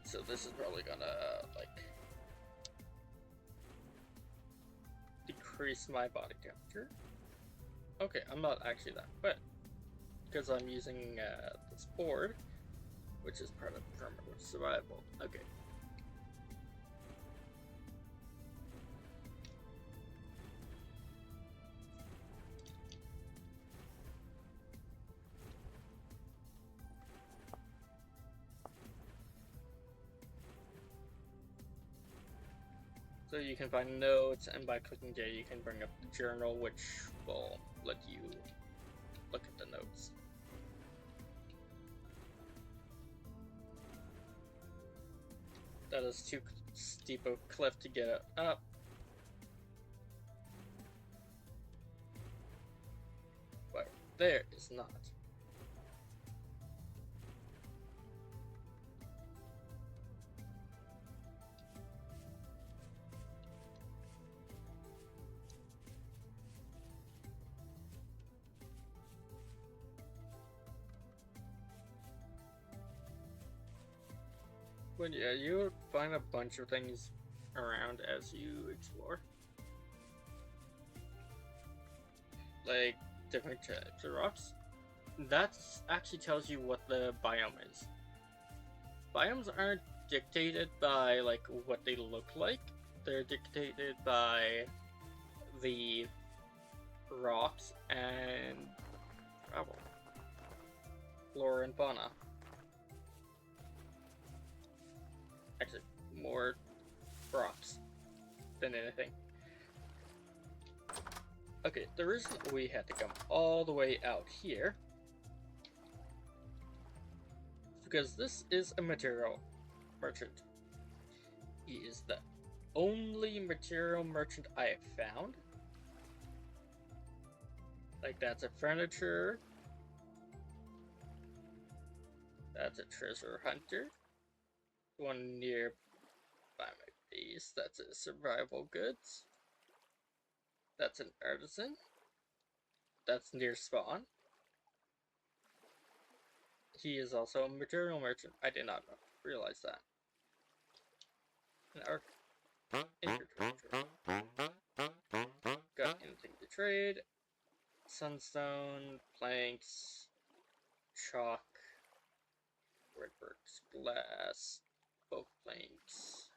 So this is probably gonna, like, decrease my body temperature. Okay, I'm not actually that, but because I'm using this board, which is part of permanent survival. Okay. So you can find notes, and by clicking J, you can bring up the journal, which will let you look at the notes. That is too steep a cliff to get up. But there is not. But yeah, you'll find a bunch of things around as you explore. Like different types of rocks. That actually tells you what the biome is. Biomes aren't dictated by like what they look like. They're dictated by the rocks and gravel, flora and fauna. Actually, more rocks than anything. Okay, the reason we had to come all the way out here is because this is a material merchant. He is the only material merchant I have found. Like, that's a furniture. That's a treasure hunter. One nearby my base, that's a survival goods. That's an artisan. That's near spawn. He is also a material merchant. I did not realize that. An intertrader. Got anything to trade? Sunstone, planks, chalk, redworks, glass, both planks.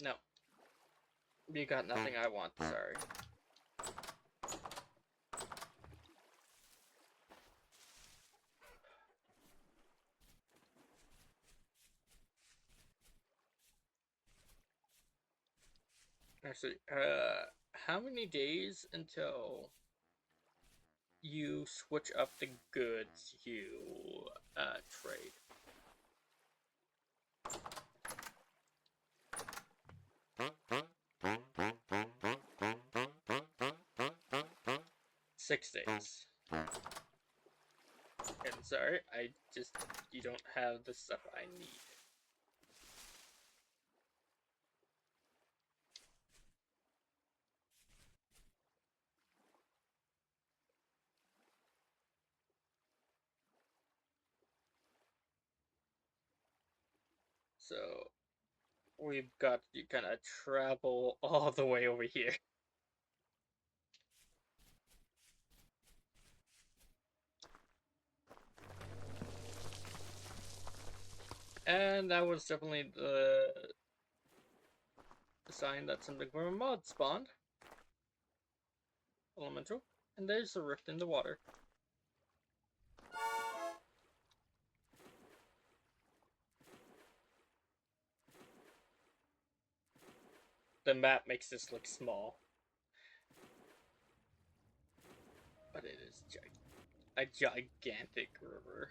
No. You got nothing I want, sorry. Actually, how many days until you switch up the goods you trade? Six days. And sorry, you don't have the stuff I need. So, we've got to kind of travel all the way over here. And that was definitely the sign that something from a mod spawned. Elemental. And there's a rift in the water. The map makes this look small. But it is a gigantic river.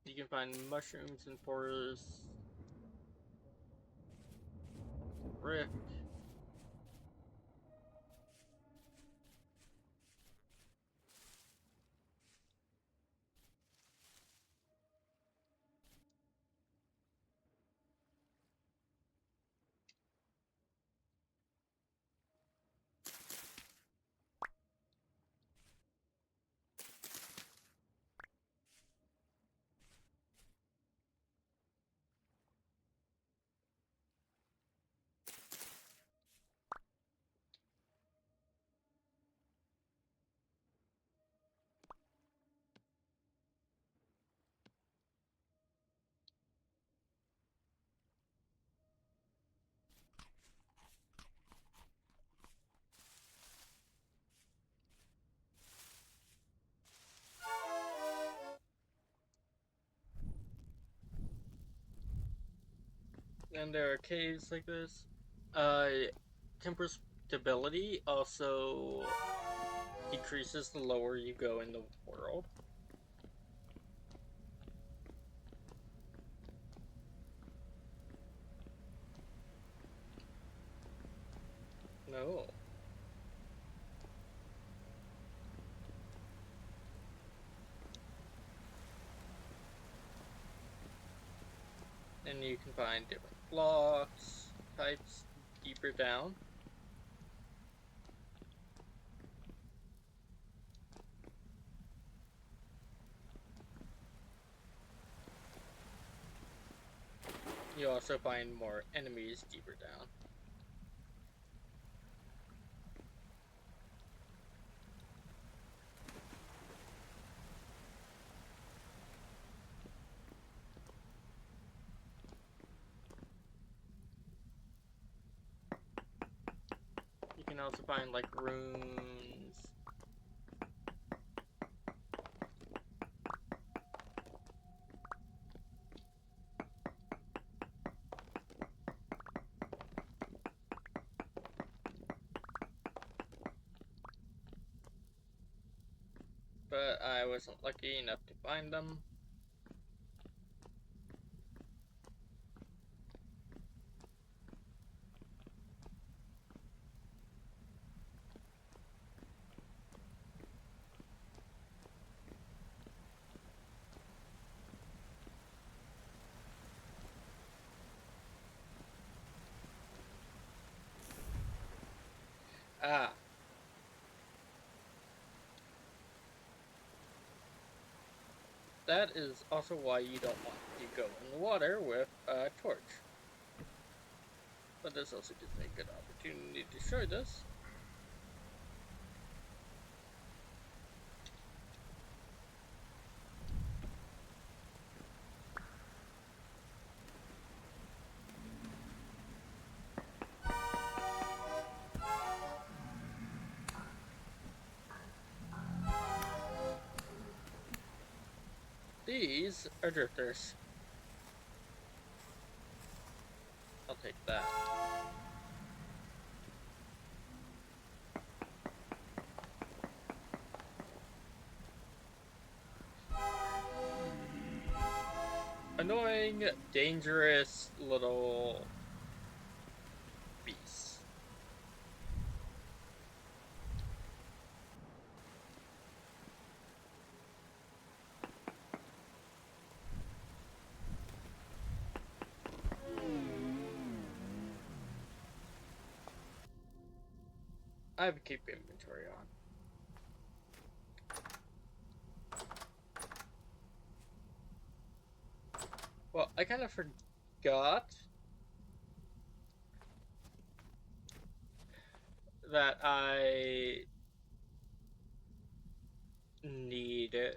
You can find mushrooms in forests. Rift. And there are caves like this. Temper stability also decreases the lower you go in the world. No. And you can find different blocks, types deeper down. You also find more enemies deeper down. You can also find like runes. But I wasn't lucky enough to find them. Ah. That is also why you don't want to go in the water with a torch. But this also gives me a good opportunity to show this. These are drifters. I'll take that. Annoying, dangerous little beasts. I would keep inventory on. Well, I kind of forgot that I need to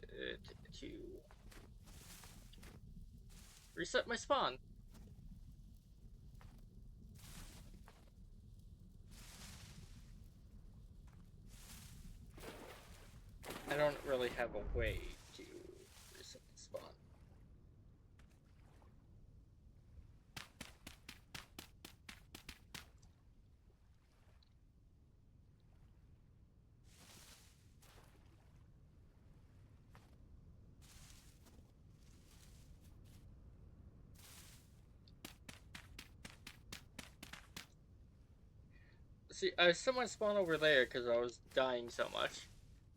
reset my spawn. I don't really have a way to reset the spawn. See, I set my spawn over there because I was dying so much.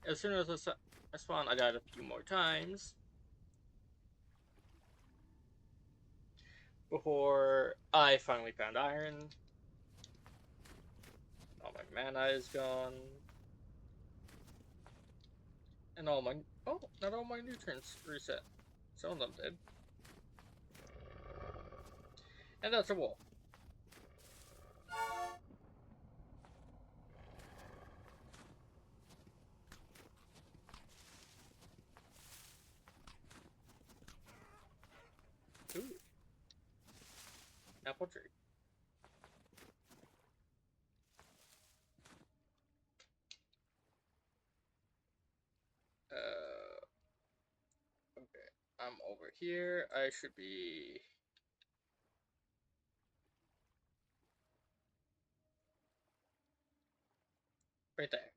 As soon as I spawned, I died a few more times before I finally found iron. All my mana is gone. And all my... Oh, not all my nutrients reset. Some of them did. And that's a wolf. Ooh. Apple tree. Okay. I'm over here. I should be... right there.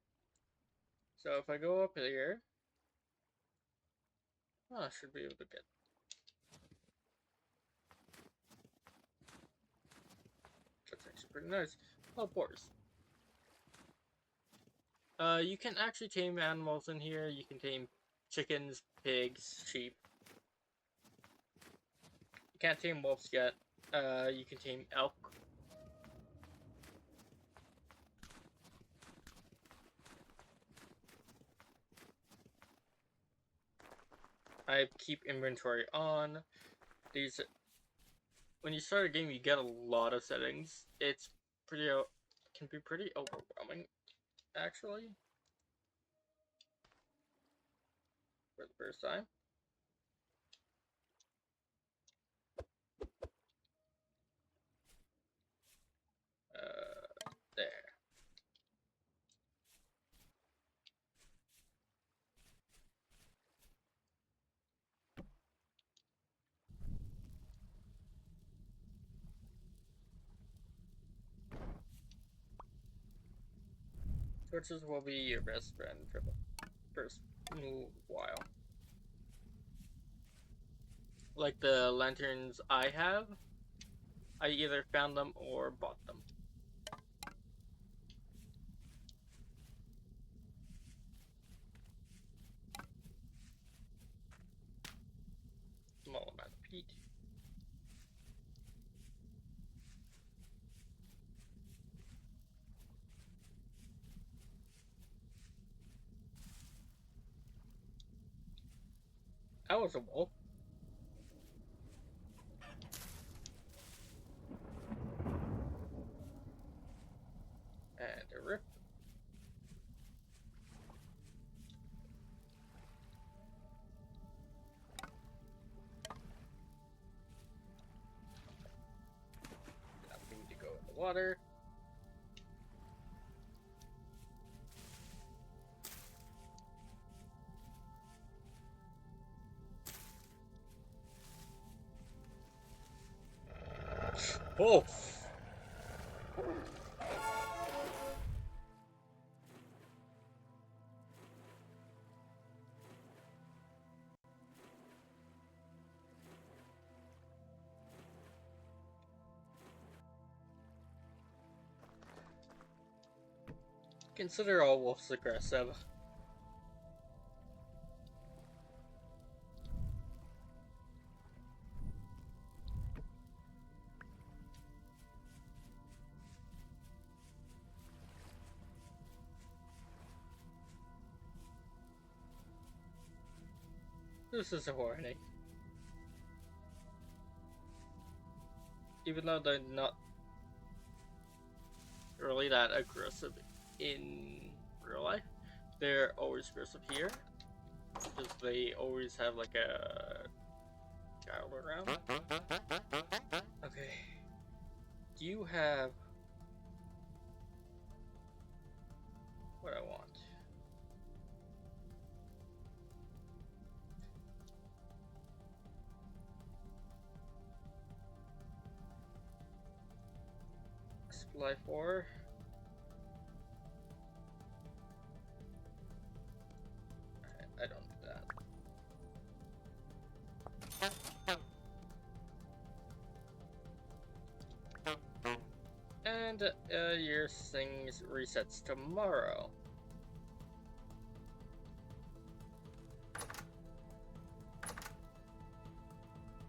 So if I go up here... Oh, I should be able to get... That's actually pretty nice. Oh, pores. You can actually tame animals in here. You can tame chickens, pigs, sheep. You can't tame wolves yet. You can tame elk. I keep inventory on. These, when you start a game, you get a lot of settings. It's pretty, can be pretty overwhelming, actually. For the first time. There. Torches will be your best friend for the first while. Like the lanterns I have, I either found them or bought them. Small amount of peat. That was a wolf. And a rip. Now we need to go in the water. Oh! Consider all wolves aggressive. This is horny. Even though they're not really that aggressive in real life, they're always aggressive here. Because they always have like a child around. Okay. Do you have what I want? Supply 4. I don't do that. And your things resets tomorrow.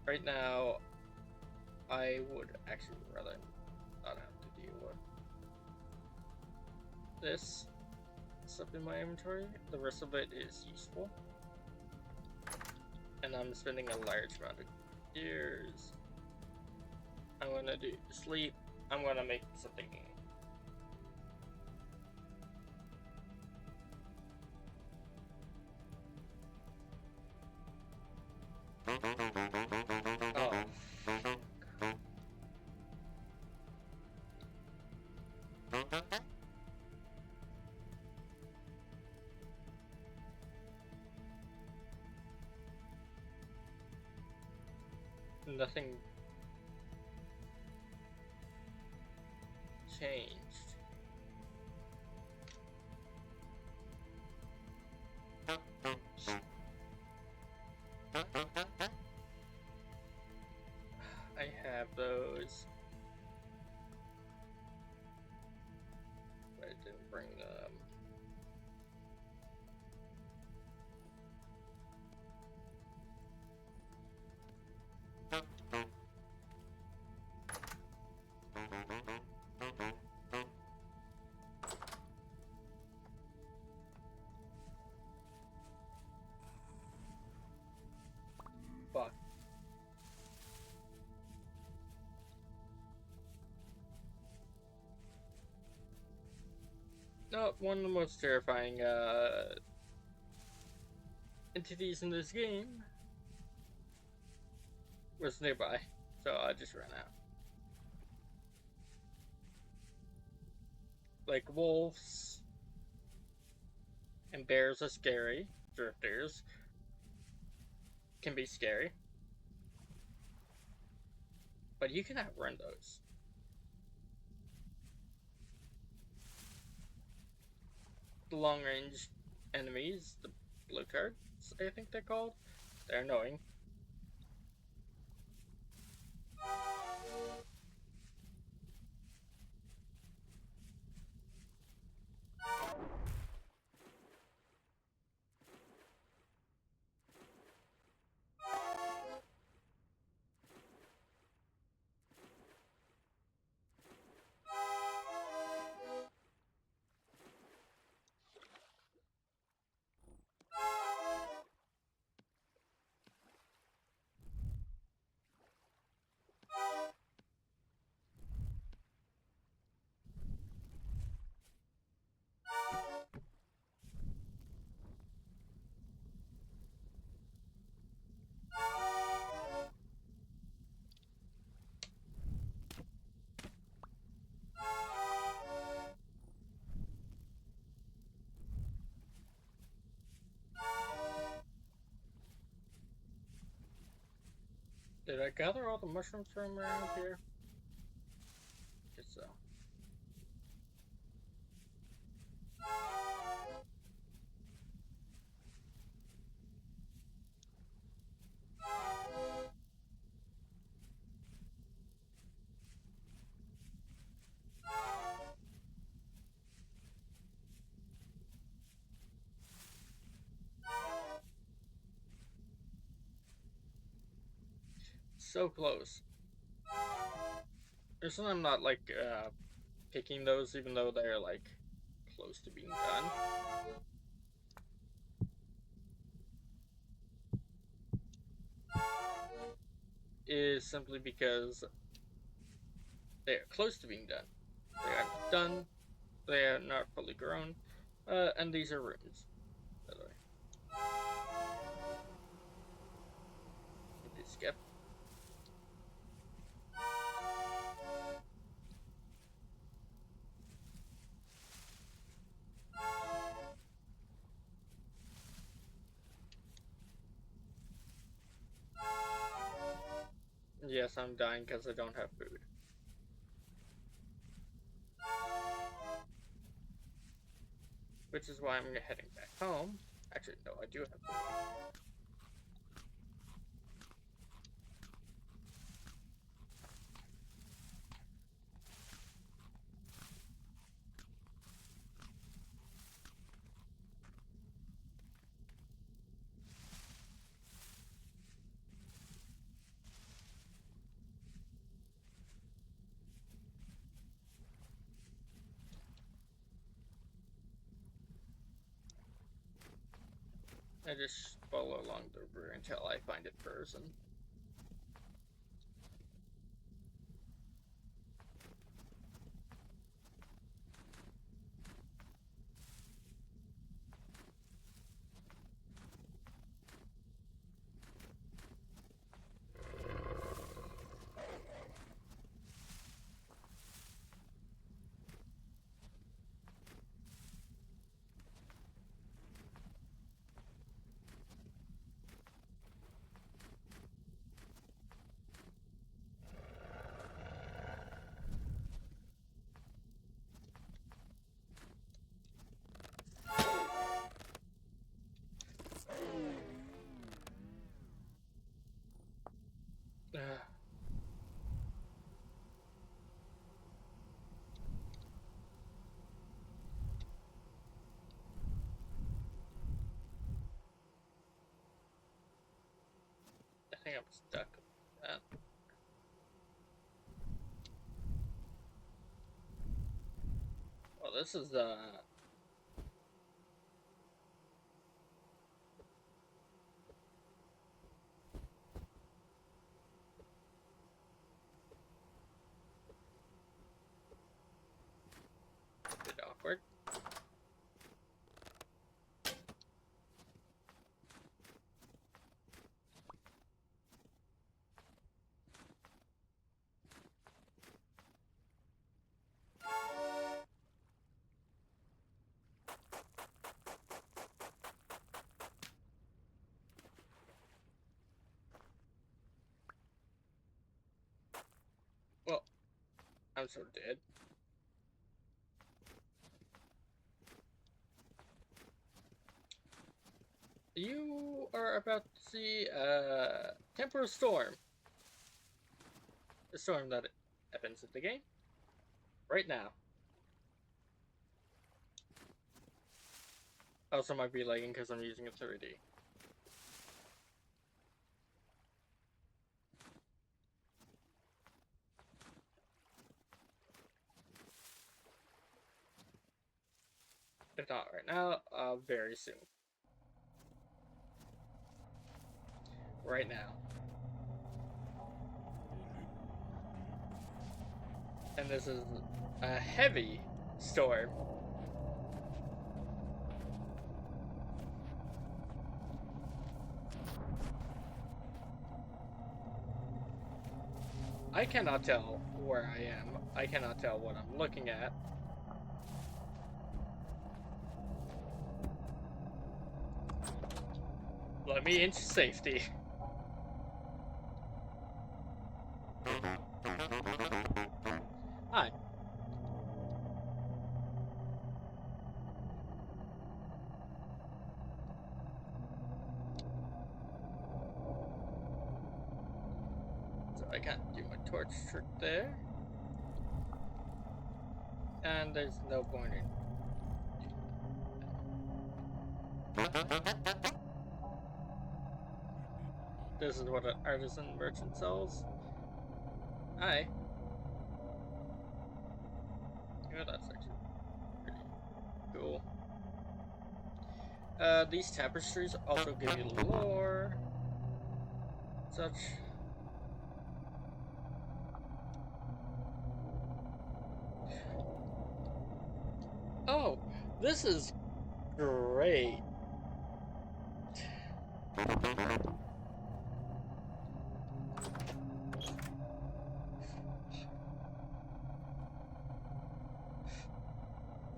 Right now, I would actually rather not have to deal with this stuff in my inventory. The rest of it is useful. And I'm spending a large amount of years. I'm gonna do sleep. I'm gonna make something. Oh. Nothing changed. I have those. But I didn't bring them. Fuck. No, one of the most terrifying entities in this game was nearby, so I just ran out. Like wolves and bears are scary. Drifters can be scary, but you can outrun those. The long range enemies, the blue cards, I think they're called, they're annoying. Did I gather all the mushrooms from around here? Guess so. So close. There's I'm not like picking those even though they're like close to being done. is simply because they are close to being done. They aren't done, they are not fully grown, and these are rooms, by the way. Please skip. Yes, I'm dying because I don't have food. Which is why I'm heading back home. Actually, no, I do have food. I just follow along the river until I find it frozen. I think I'm stuck with that. Well, this is a bit awkward. Well, I'm so dead. You are about to see a temporal storm. A storm that happens in the game right now. Also might be lagging because I'm using a 3D. If not right now, very soon. Right now. And this is a heavy storm. I cannot tell where I am. I cannot tell what I'm looking at. Let me into safety. Hi. So I can't do my torch trick there. And there's no point in. This is what an artisan merchant sells. Hi. Yeah, that's actually pretty cool. These tapestries also give you lore. Such. This is great.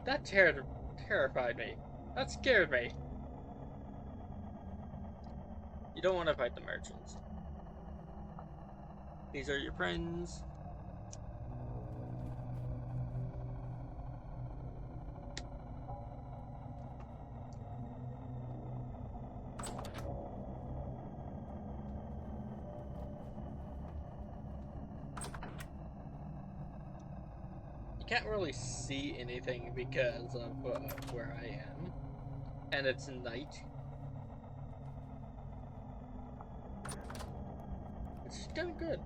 That terrified me. That scared me. You don't want to fight the merchants. These are your friends. You can't really see anything because of where I am. And it's night. It's kind of good.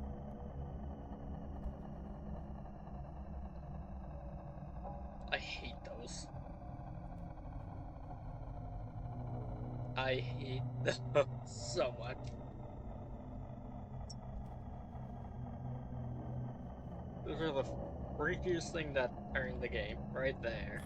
I hate those. I hate those so much. Those are the freakiest thing that are in the game, right there.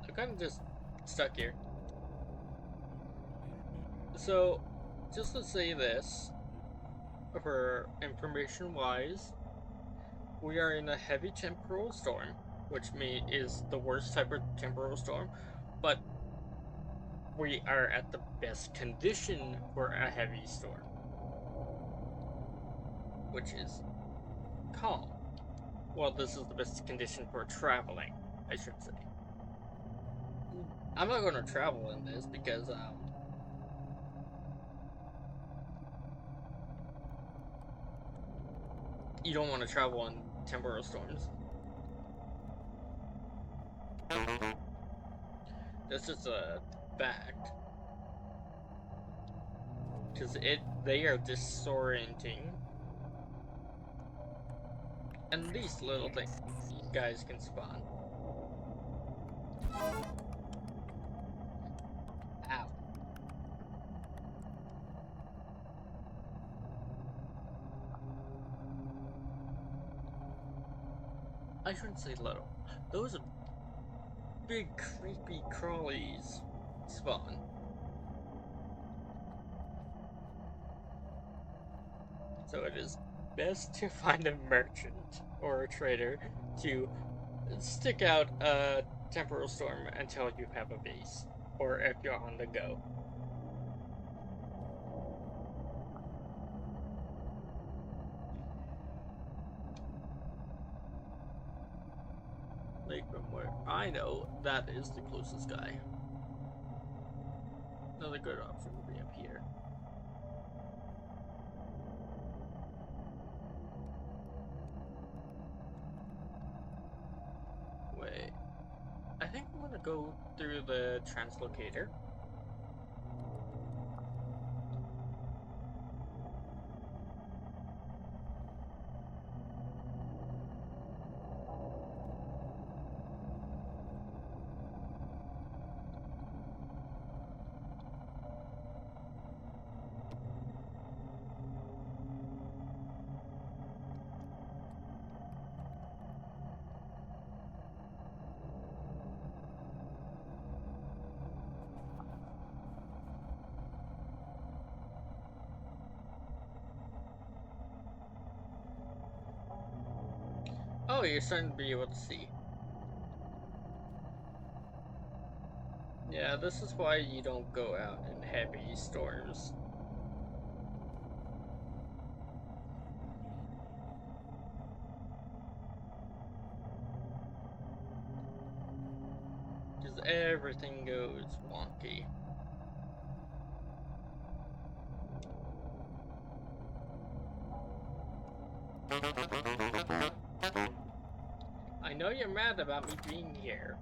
I'm kind of just stuck here. So, just to say this, for information wise, we are in a heavy temporal storm, which is the worst type of temporal storm, but we are at the best condition for a heavy storm, which is calm. Well, this is the best condition for traveling, I should say. I'm not going to travel in this because, you don't want to travel in temporal storms. That's just a fact. Because they are disorienting. And these little things guys can spawn. Ow. I shouldn't say little. Those big creepy crawlies spawn. So it is best to find a merchant or a trader to stick out a temporal storm until you have a base, or if you're on the go. Like, from where I know, that is the closest guy. Another good option would be up here. Wait. I think I'm gonna go through the translocator. Oh, you're starting to be able to see. Yeah, this is why you don't go out in heavy storms. everything goes wonky. I know you're mad about me being here.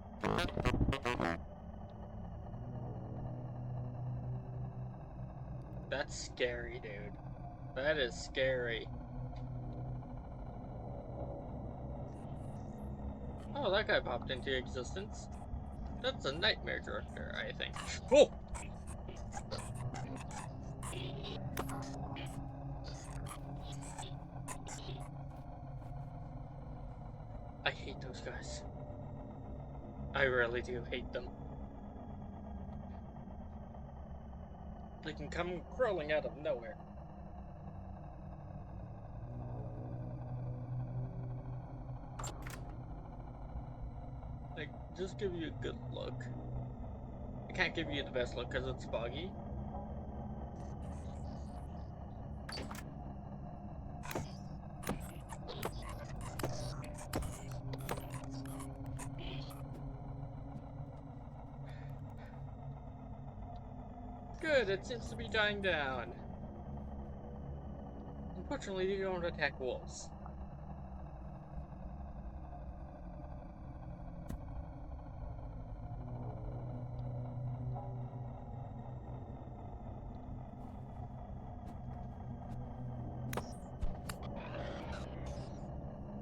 That's scary, dude. That is scary. Oh, that guy popped into existence. That's a nightmare director, I think. Oh! I hate those guys. I really do hate them. They can come crawling out of nowhere. Like, just give you a good look. I can't give you the best look because it's foggy. Good, it seems to be dying down. Unfortunately, they don't attack wolves.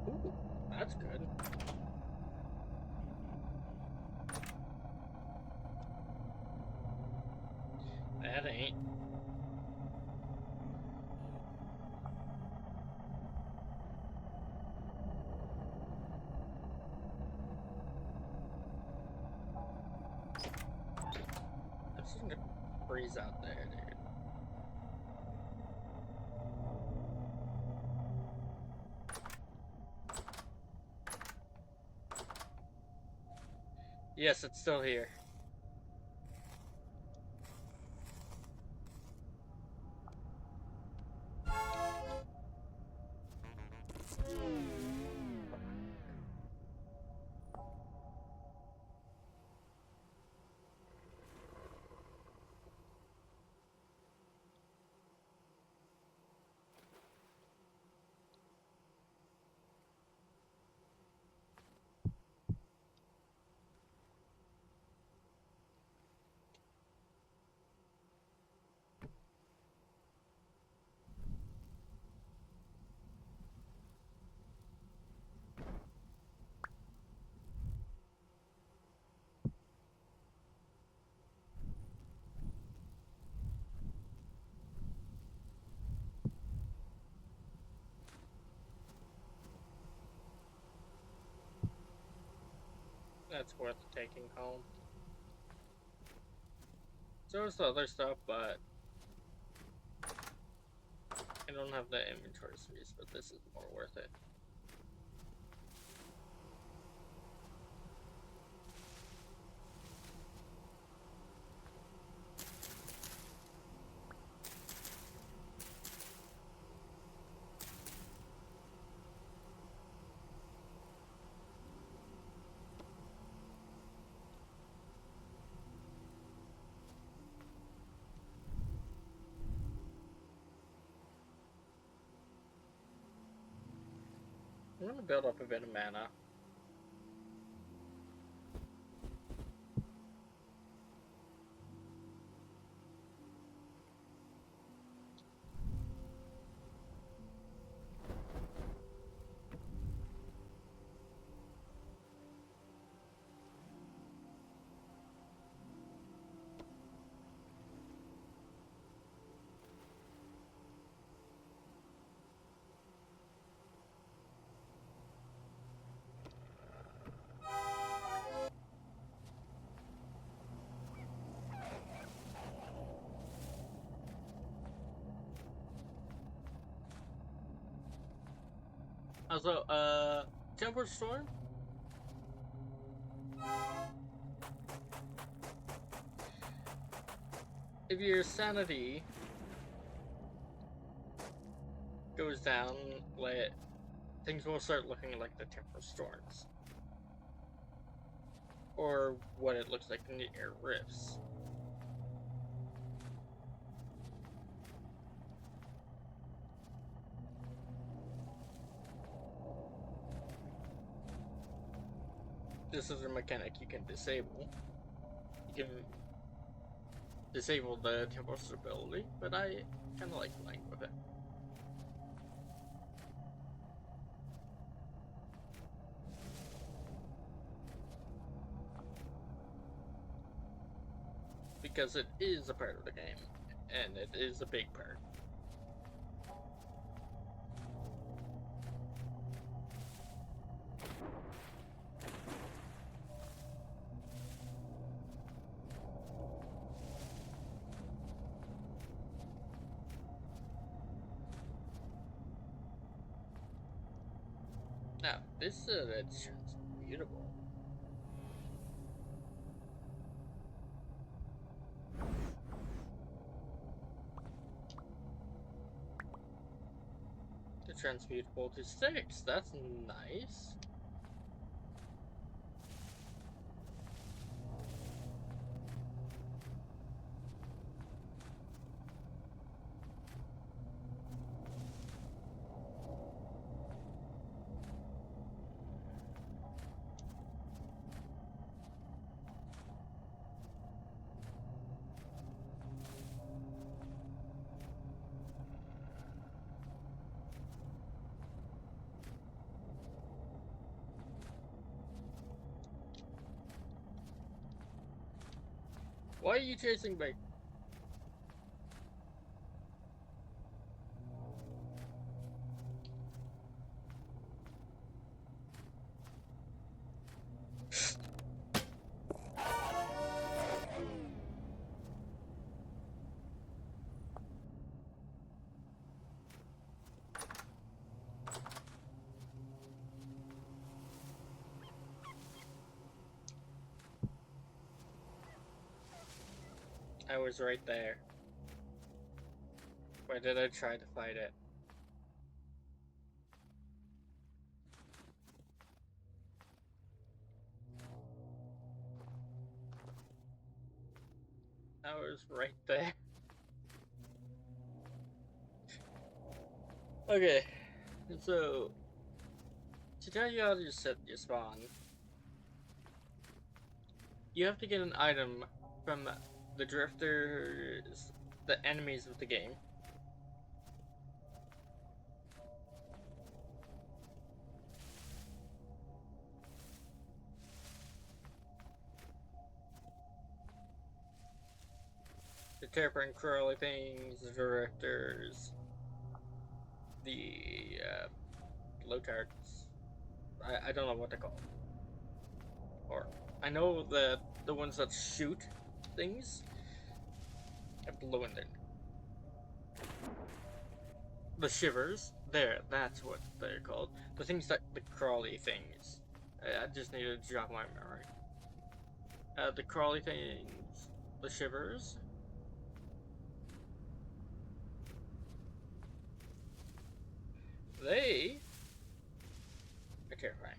Ooh, that's good. That ain't. I'm just gonna freeze out there, dude. Yes, it's still here. That's worth taking home. So is the other stuff, but I don't have the inventory space, but this is more worth it. I'm gonna build up a bit of mana. Also, Temper Storm? If your sanity goes down, things will start looking like the Temper Storms. or what it looks like in the air rifts. This is a mechanic you can disable. You can disable the temporal stability, but I kind of like playing with it. Because it is a part of the game, and it is a big part. Now, this it's beautiful. The transmutable to 6, that's nice. Why are you chasing me? I was right there. Why did I try to fight it? I was right there. Okay, so to tell you how to set your spawn, you have to get an item from the drifters, the enemies of the game. The terrapin crawly things, the directors, the low-tards. I don't know what they're called. Or I know that the ones that shoot things have blue in them. The shivers, that's what they're called. The things that the crawly things. I just need to jog my memory. The crawly things, the shivers. They are terrifying.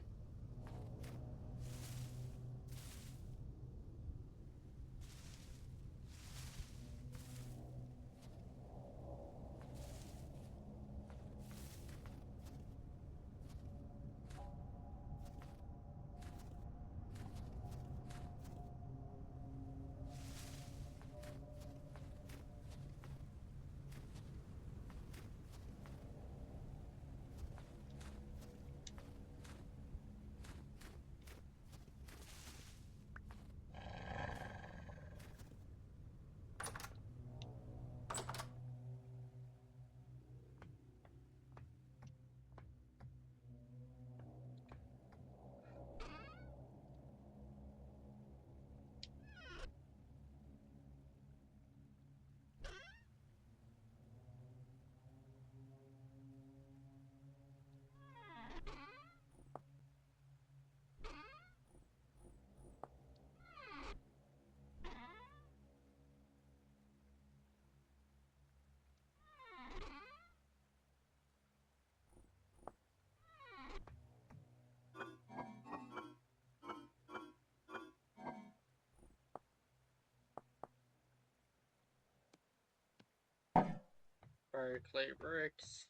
Fire clay bricks.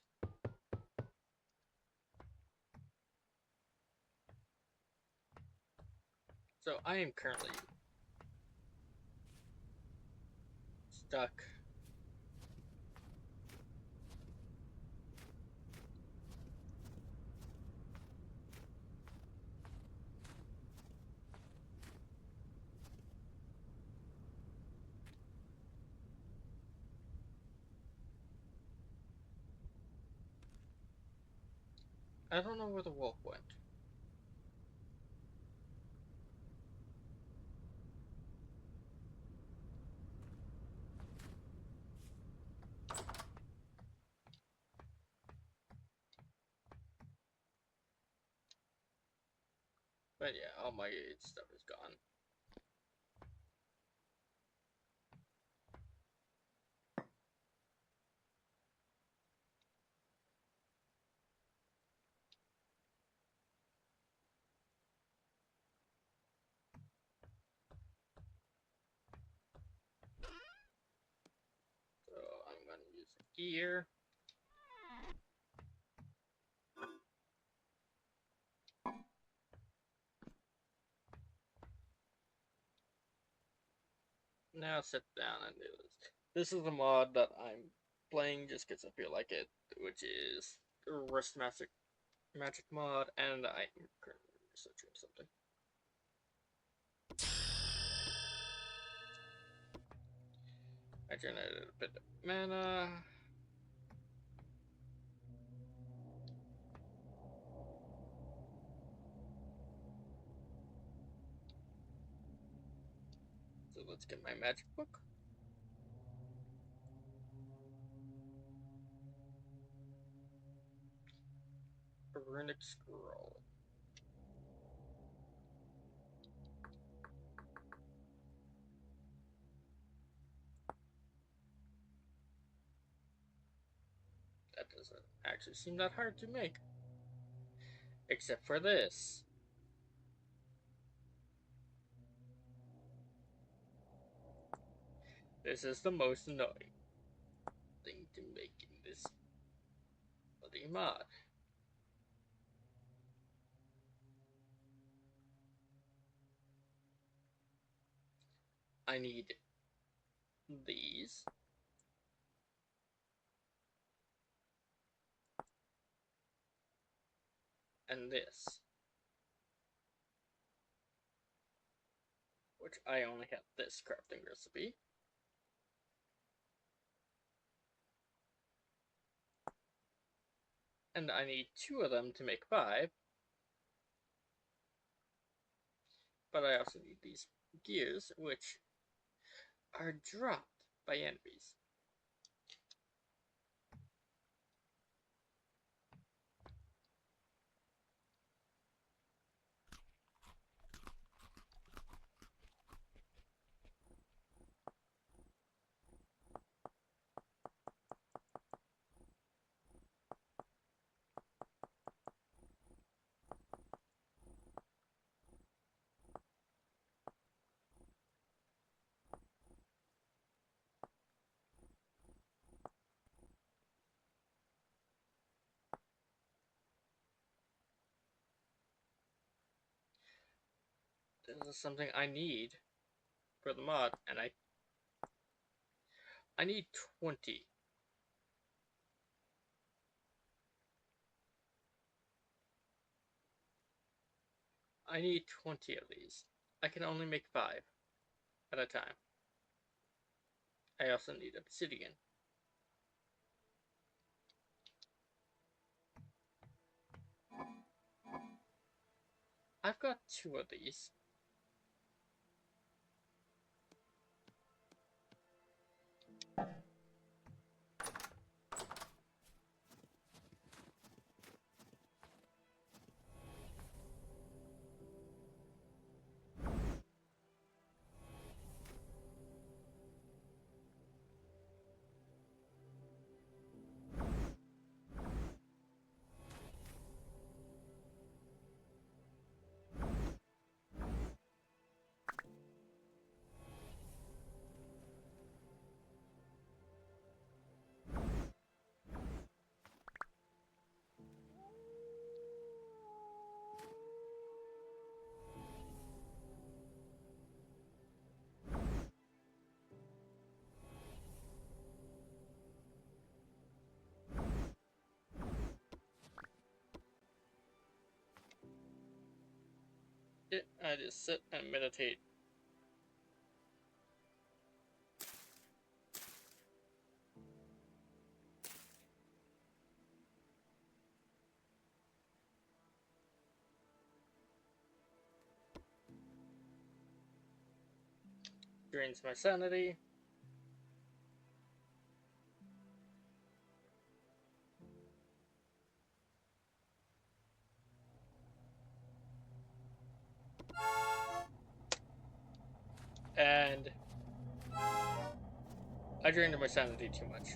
So I am currently stuck. I don't know where the wolf went. But yeah, all my stuff is gone. So I'm gonna use a gear. Now sit down and do this. This is a mod that I'm playing just because I feel like it, which is Rust Magic mod, and I'm currently researching something. I generated a bit of mana. So let's get my magic book. A runic scroll. That doesn't actually seem that hard to make. Except for this. This is the most annoying thing to make in this bloody mod. I need these. And this. Which I only have this crafting recipe. And I need 2 of them to make 5. But I also need these gears, which are dropped by enemies. This is something I need for the mod, and I need 20. I need 20 of these. I can only make 5 at a time. I also need obsidian. I've got 2 of these. I just sit and meditate. Drains my sanity. And I drained my sanity too much.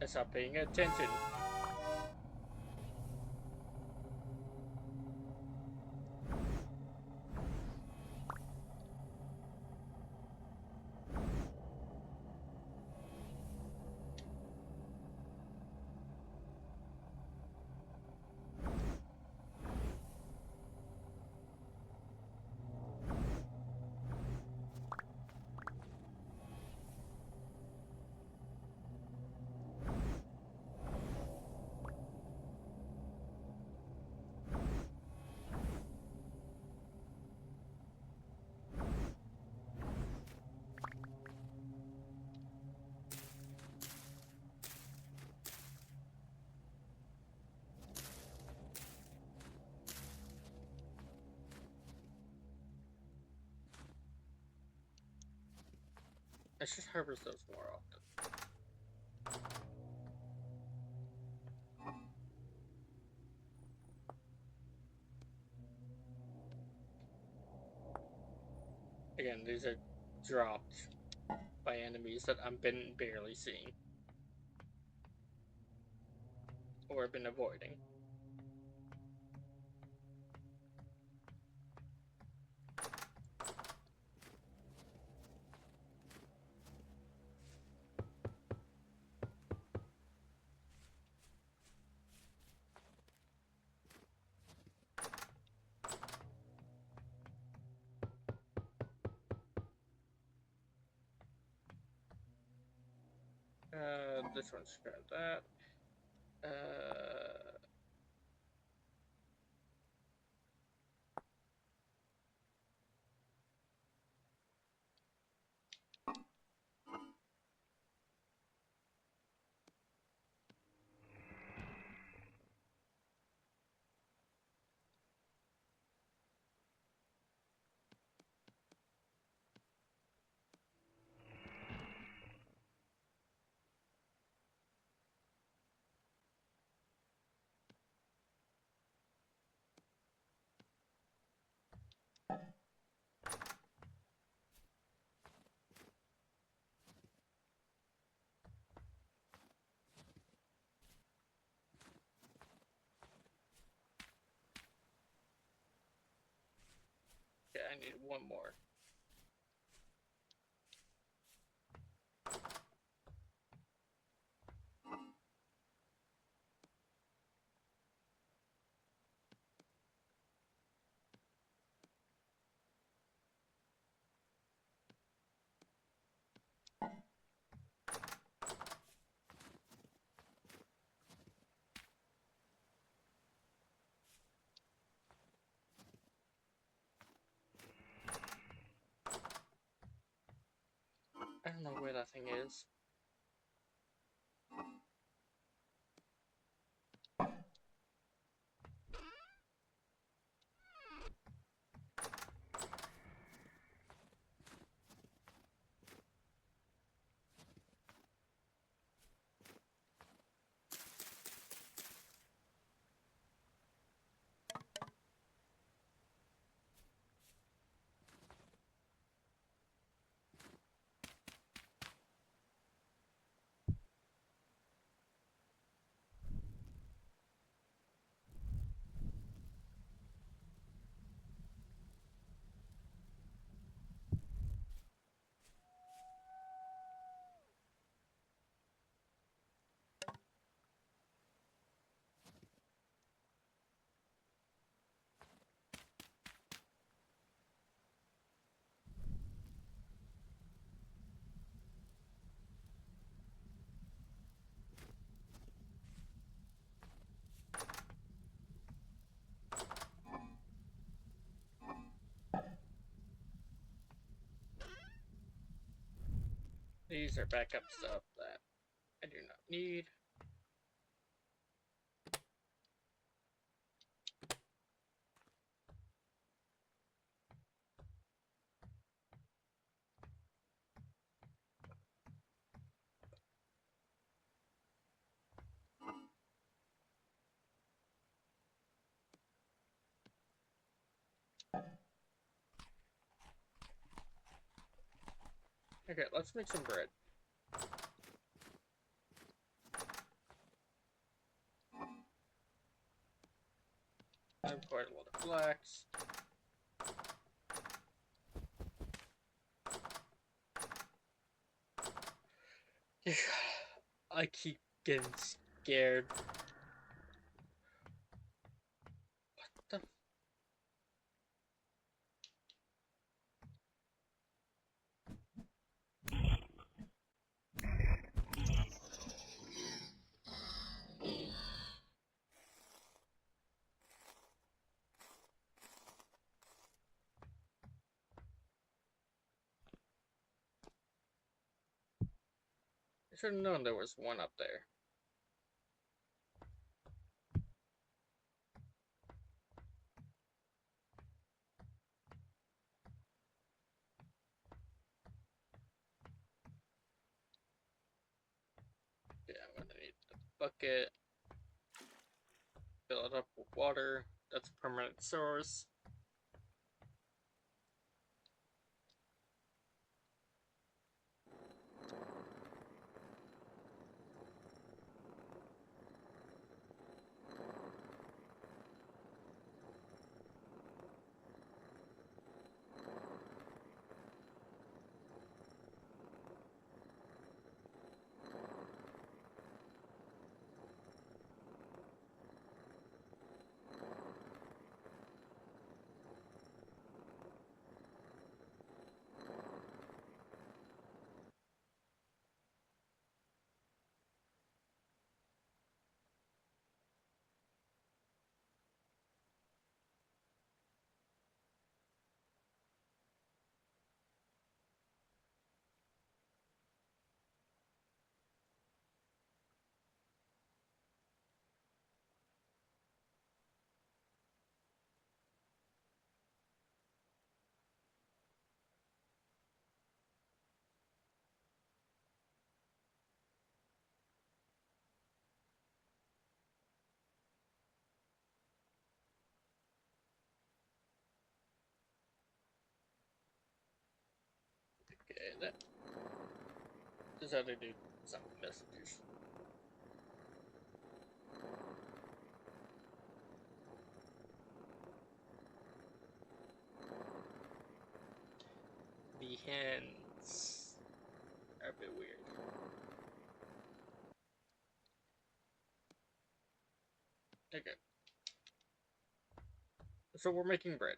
I stopped paying attention. I should harvest those more often. Again, these are dropped by enemies that I've been barely seeing. Or been avoiding. This one's got that. Okay, I need one more. I don't know where that thing is. These are backup stuff that I do not need. Okay, let's make some bread. I have quite a lot of flax. I keep getting scared. What the? I should have known there was one up there. Yeah, I'm gonna need the bucket. Fill it up with water. That's a permanent source. Okay, that is how to do some messages. The hens are a bit weird. Okay. So we're making bread.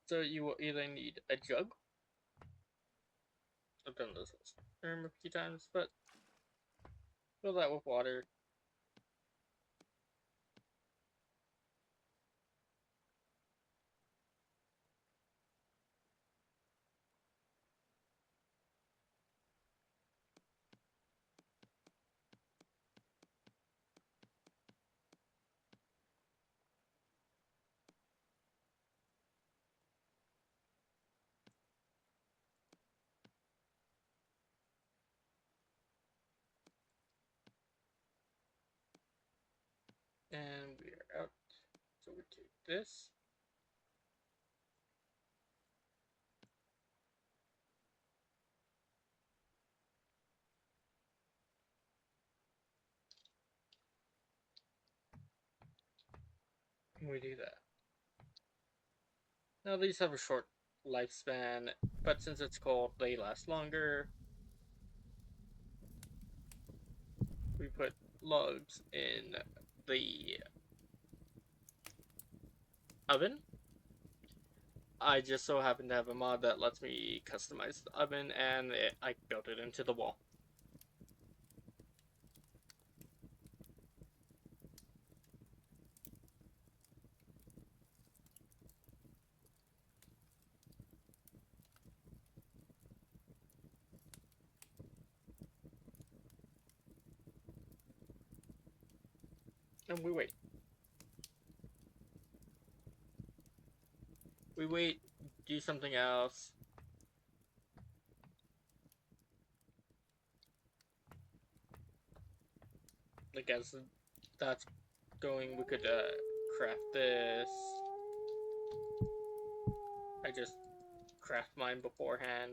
So you will either need a jug. I've done this a few times, but fill that with water. And we are out. So we take this. And we do that. Now these have a short lifespan, but since it's cold, they last longer. We put logs in the oven. I just so happen to have a mod that lets me customize the oven, and I built it into the wall. And we wait. We wait, do something else. Like, as that's going, we could craft this. I just craft mine beforehand.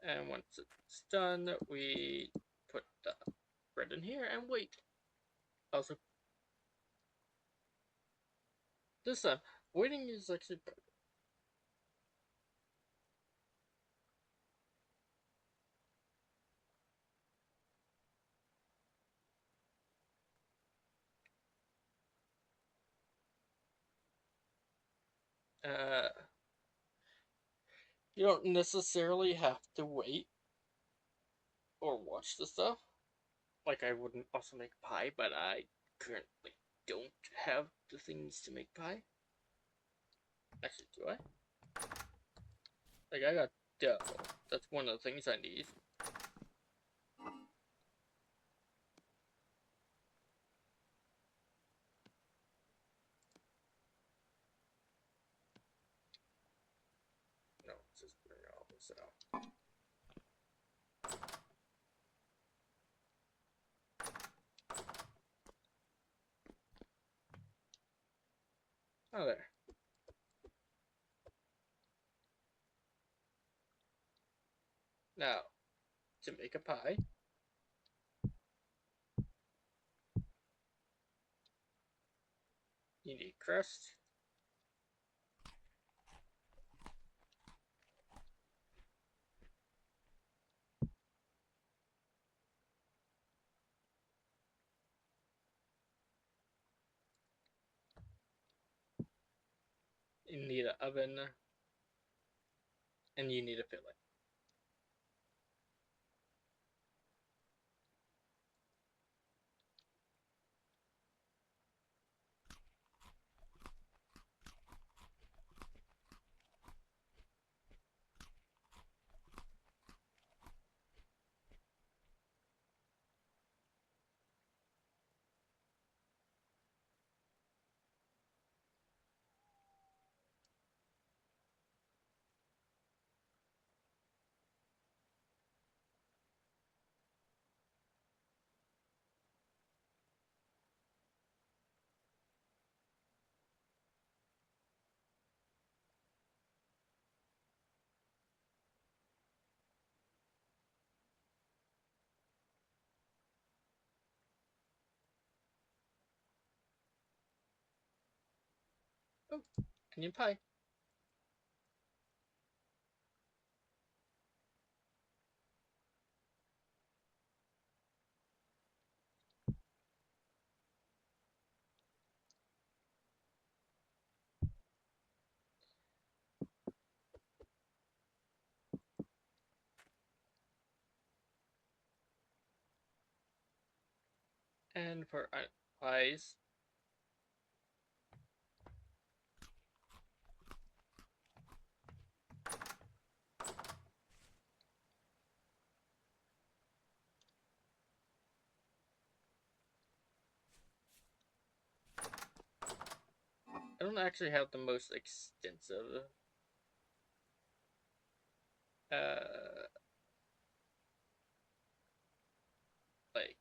And once it's done, we put the bread in here and wait. Also, this time, waiting is actually better. You don't necessarily have to wait or watch the stuff. Like, I wouldn't also make pie, but I currently don't have the things to make pie. Actually, do I? Like, I got dough. That's one of the things I need. No, it's just bring all this out. Oh, there. Now, to make a pie, you need crust. You need an oven, and you need a filling. Oh, onion pie. And for pies, I don't actually have the most extensive uh like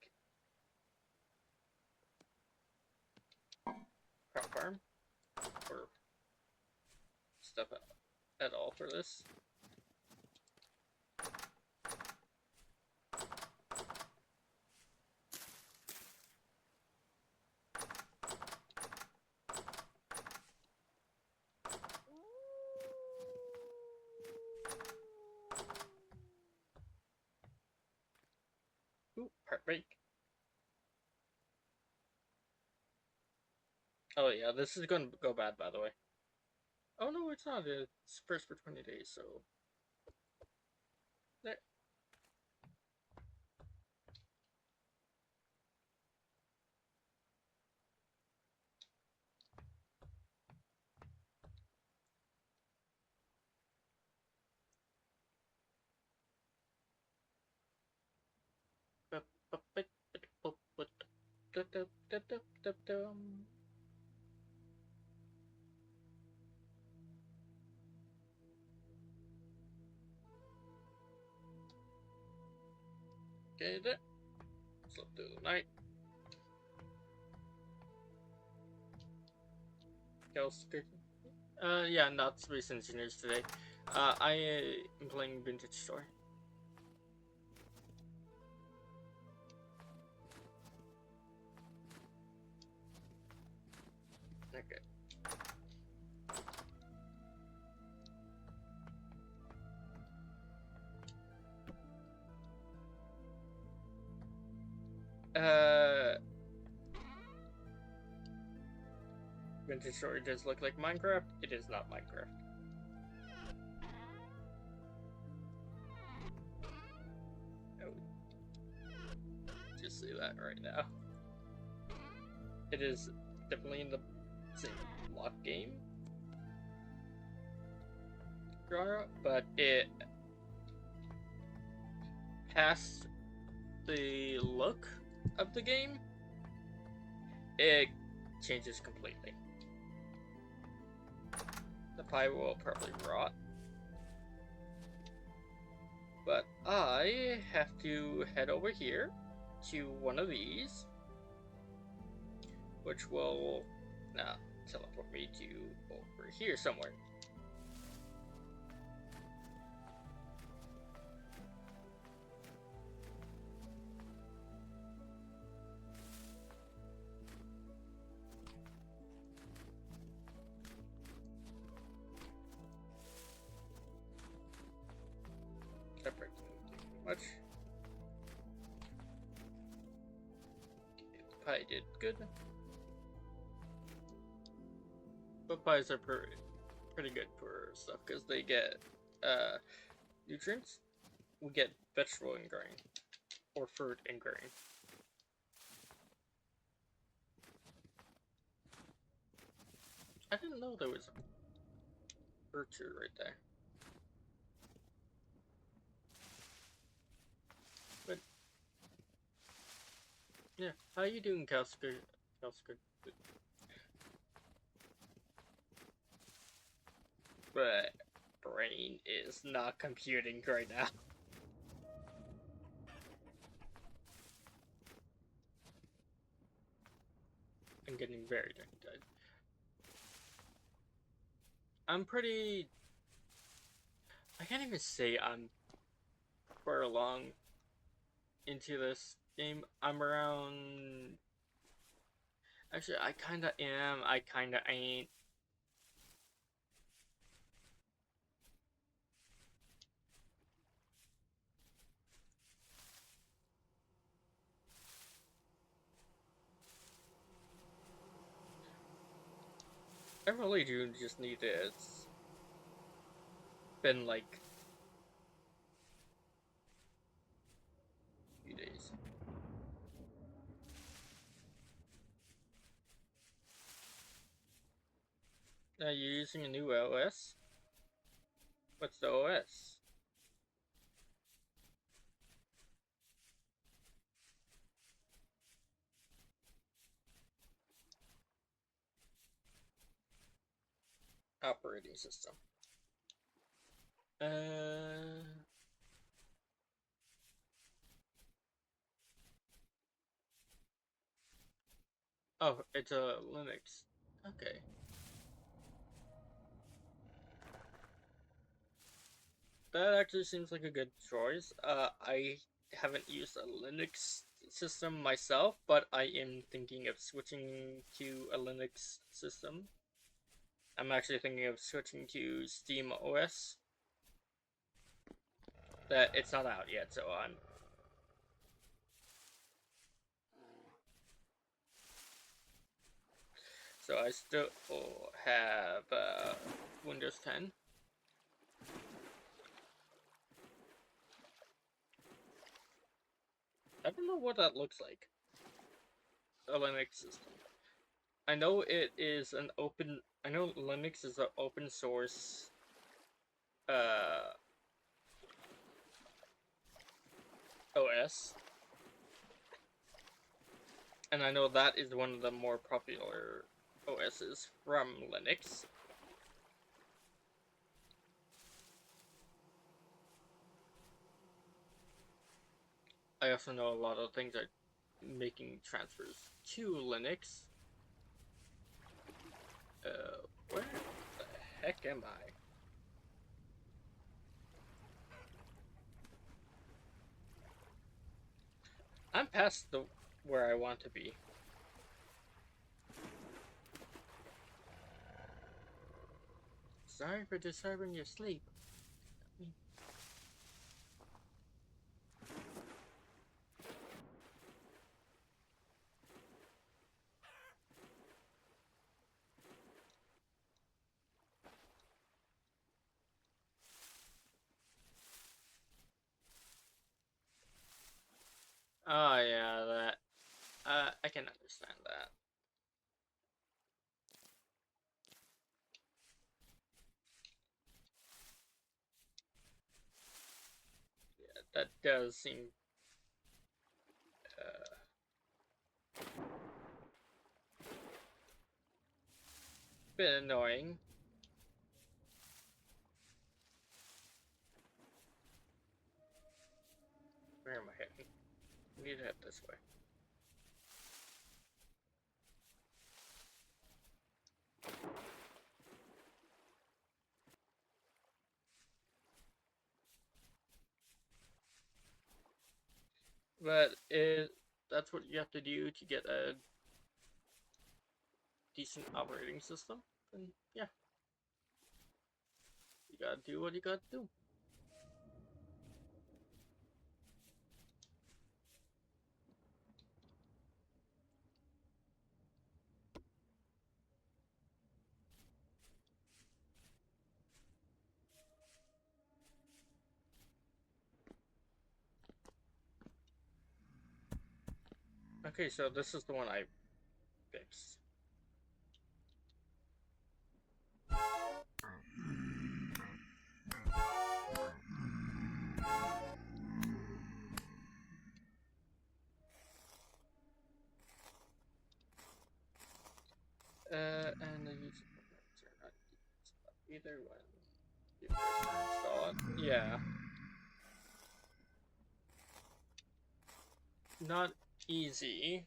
crop farm or stuff at all for this. Ooh, part bake. Oh yeah, this is gonna go bad, by the way. Oh no, it's not. It's first for 20 days, so there. Okay, there. Slept through the night. Yeah, not Space Engineers today. I am playing Vintage Story. Okay. Vintage Story does look like Minecraft. It is not Minecraft. Just say that right now. It is definitely in the same block game genre, but it past the look of the game, it changes completely. The pie will probably rot. But I have to head over here to one of these, which will now teleport me to over here somewhere. That breaks too much. Okay, the pie did good. But pies are pretty good for stuff because they get nutrients. We get vegetable and grain, or fruit and grain. I didn't know there was a orchard right there. But yeah, how you doing, Calsker? But brain is not computing right now. I'm getting very tired. I'm pretty... I can't even say I'm far along into this game. I'm around... Actually, I kinda am, I kinda ain't. I really do just need it. It's been like a few days. Now you're using a new OS? What's the OS? Operating system. Oh, it's a Linux. Okay. That actually seems like a good choice. I haven't used a Linux system myself, but I am thinking of switching to a Linux system. I'm actually thinking of switching to Steam OS. That it's not out yet, so I'm... So I still have Windows 10. I don't know what that looks like. A Linux system. I know it is an open... I know Linux is an open source OS. And I know that is one of the more popular OSs from Linux. I also know a lot of things are making transfers to Linux. Where the heck am I? I'm past the where I want to be. Sorry for disturbing your sleep. Oh yeah, that. I can understand that. Yeah, that does seem a bit annoying. Where am I heading? I need to head this way. But that's what you have to do to get a decent operating system. And yeah, you gotta do what you gotta do. Okay, so this is the one I fixed. And the user programs are not either when you first install it. Yeah, not easy.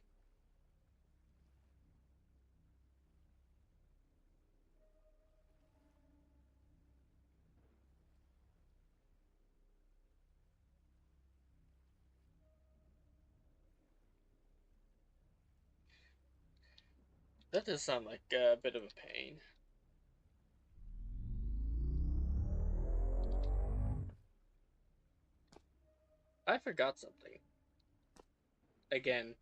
That does sound like a bit of a pain. I forgot something. Again.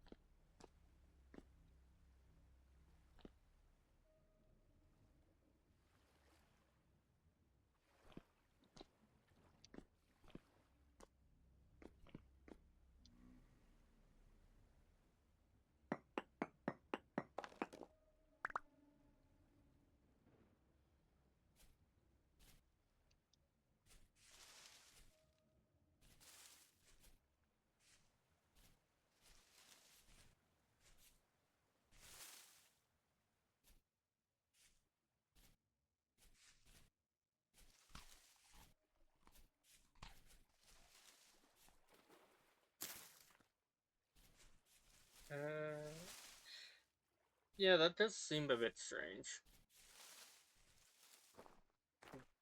Yeah, that does seem a bit strange.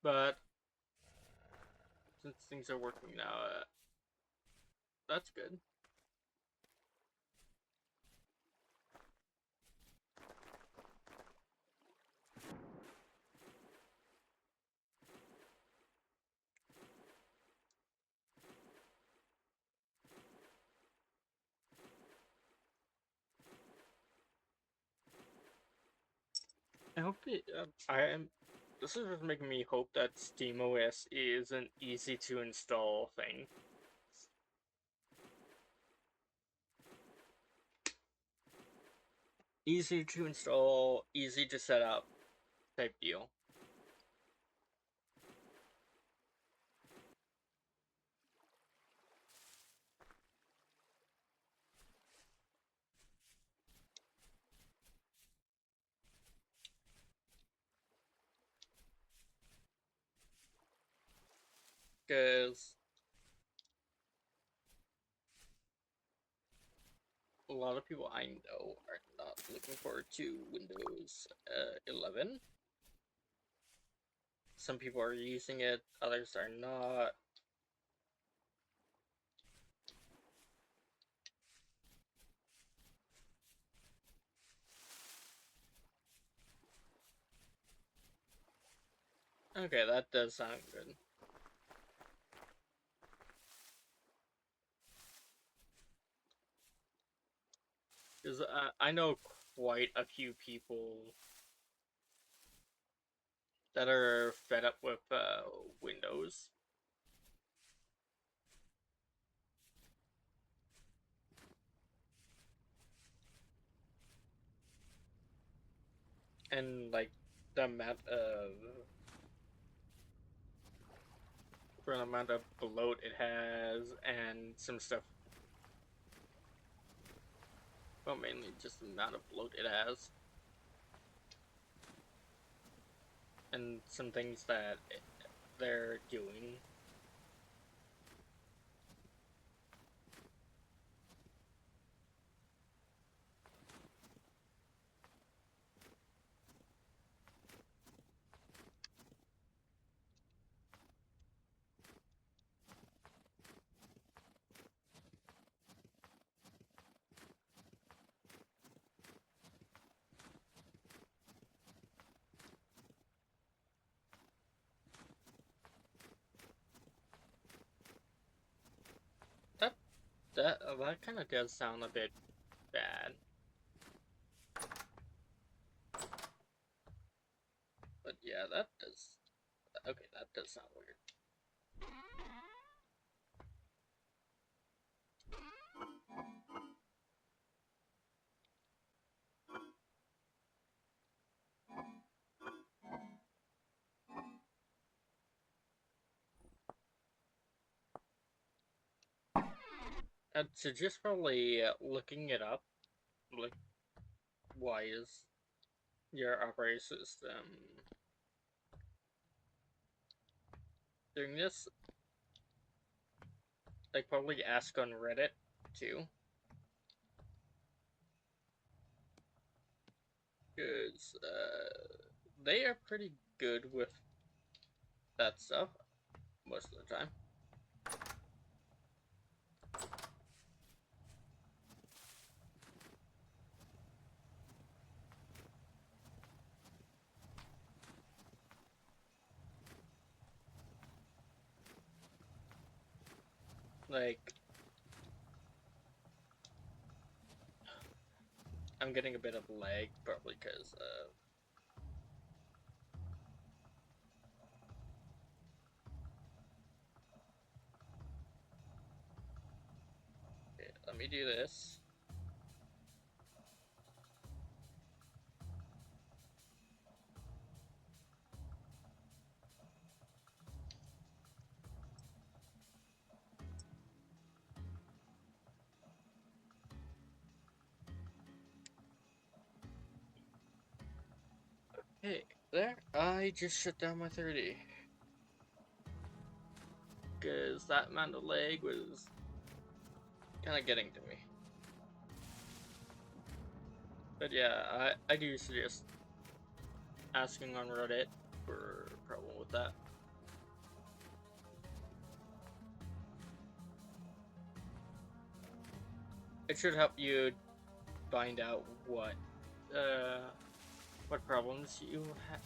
But since things are working now, that's good. I hope it. I am. This is just making me hope that SteamOS is an easy to install thing. Easy to install, easy to set up type deal. Because a lot of people I know are not looking forward to Windows 11. Some people are using it, others are not. Okay, that does sound good. Because I know quite a few people that are fed up with Windows. And like the amount of bloat it has and some stuff. Well, mainly just the amount of bloat it has. And some things that they're doing. That that kind of does sound a bit bad. But yeah, that does. Okay, that does sound weird. So just probably looking it up, like, why is your operating system doing this? Like, probably ask on Reddit, too. Because, they are pretty good with that stuff, most of the time. Like, I'm getting a bit of lag, probably because, okay, let me do this. Hey, there, I just shut down my 30. Because that amount of lag was kind of getting to me. But yeah, I do suggest asking on Reddit for a problem with that. It should help you find out what problems you have.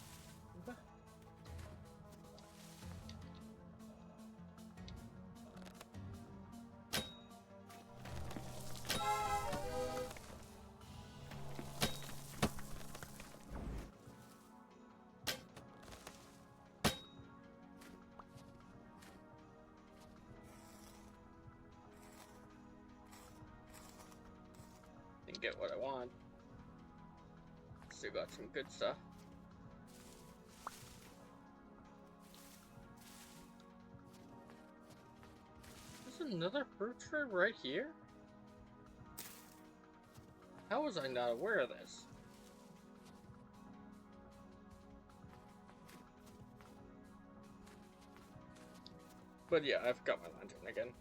And get what I want. Still got some good stuff. There's another fruit tree right here? How was I not aware of this? But yeah, I forgot my lantern again.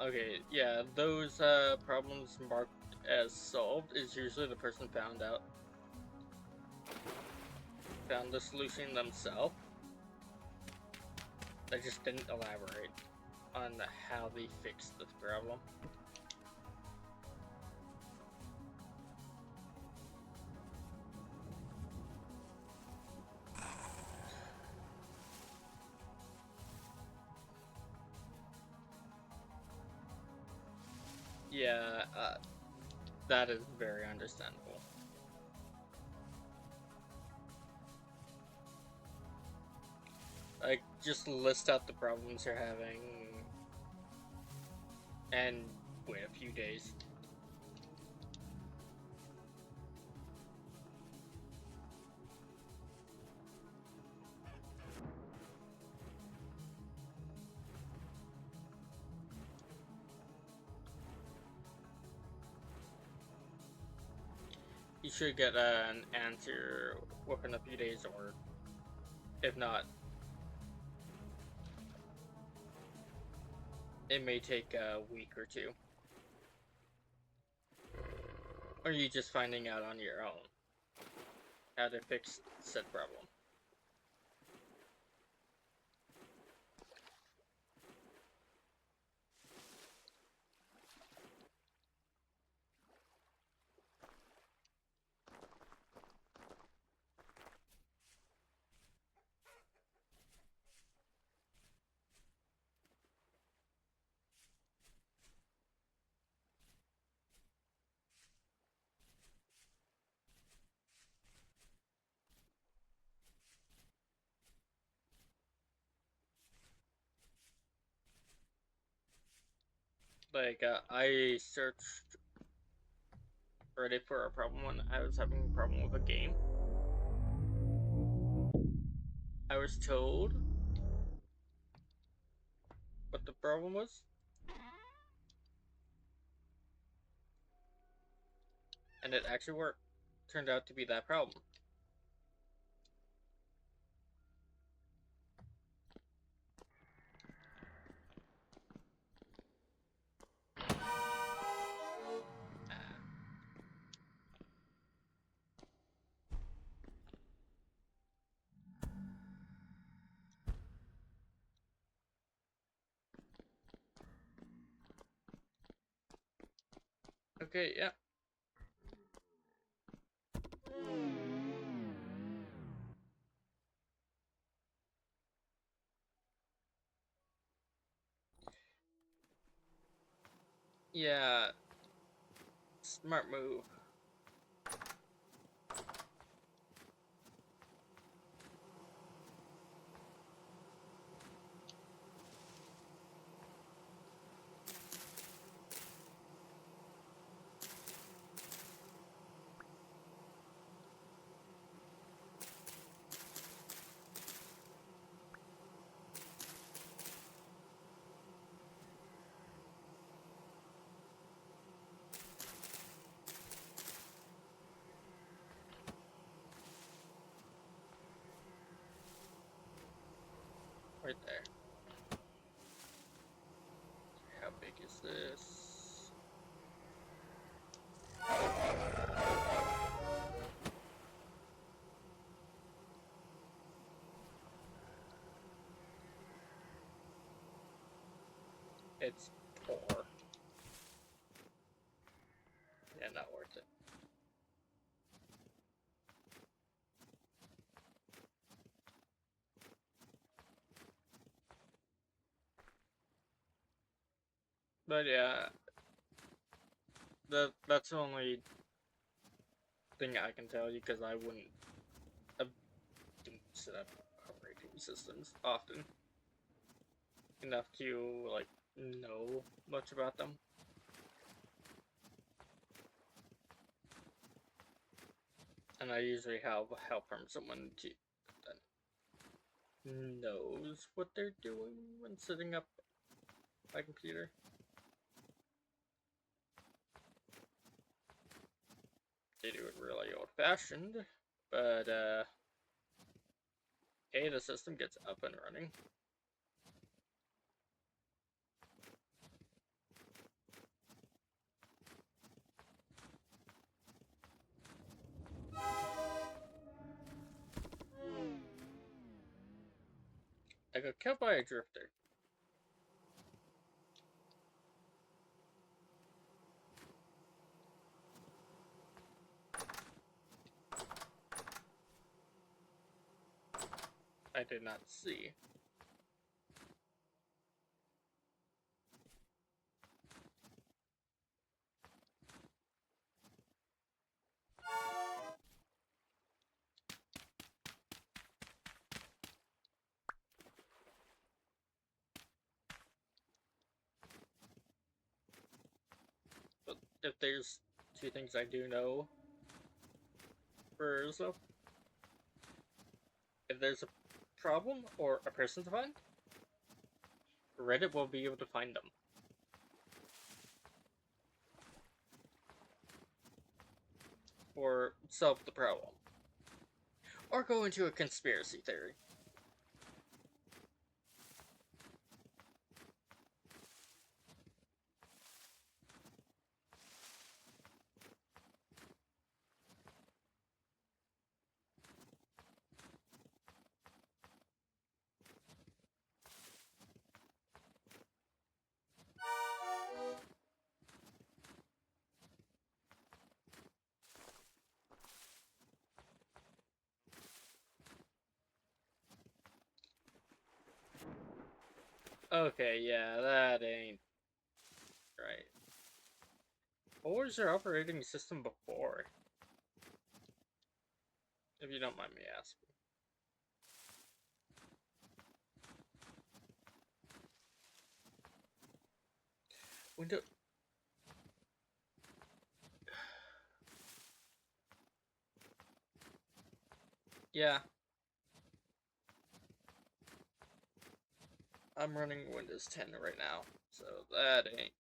Okay, yeah, those problems marked as solved is usually the person found the solution themselves. They just didn't elaborate on how they fixed this problem. Yeah, that is very understandable. Like, just list out the problems you're having and wait a few days. You should get an answer within a few days, or if not, it may take a week or two. Or you just finding out on your own how to fix said problem. Like, I searched Reddit for a problem when I was having a problem with a game. I was told what the problem was, and it actually worked. Turned out to be that problem. Okay, yeah. Yeah, smart move. Right there. How big is this? It's poor. Yeah, not worth it. But yeah, that's the only thing I can tell you, because I wouldn't set up a operating systems often enough to like know much about them. And I usually have help from someone that knows what they're doing when setting up my computer. They do it really old-fashioned, but hey, the system gets up and running. I got killed by a drifter. I did not see. But if there's two things I do know for so, if there's a problem or a person to find, Reddit will be able to find them. Or solve the problem. Or go into a conspiracy theory. Okay, yeah, that ain't right. What was your operating system before? If you don't mind me asking. Windows. Yeah. I'm running Windows 10 right now, so that ain't.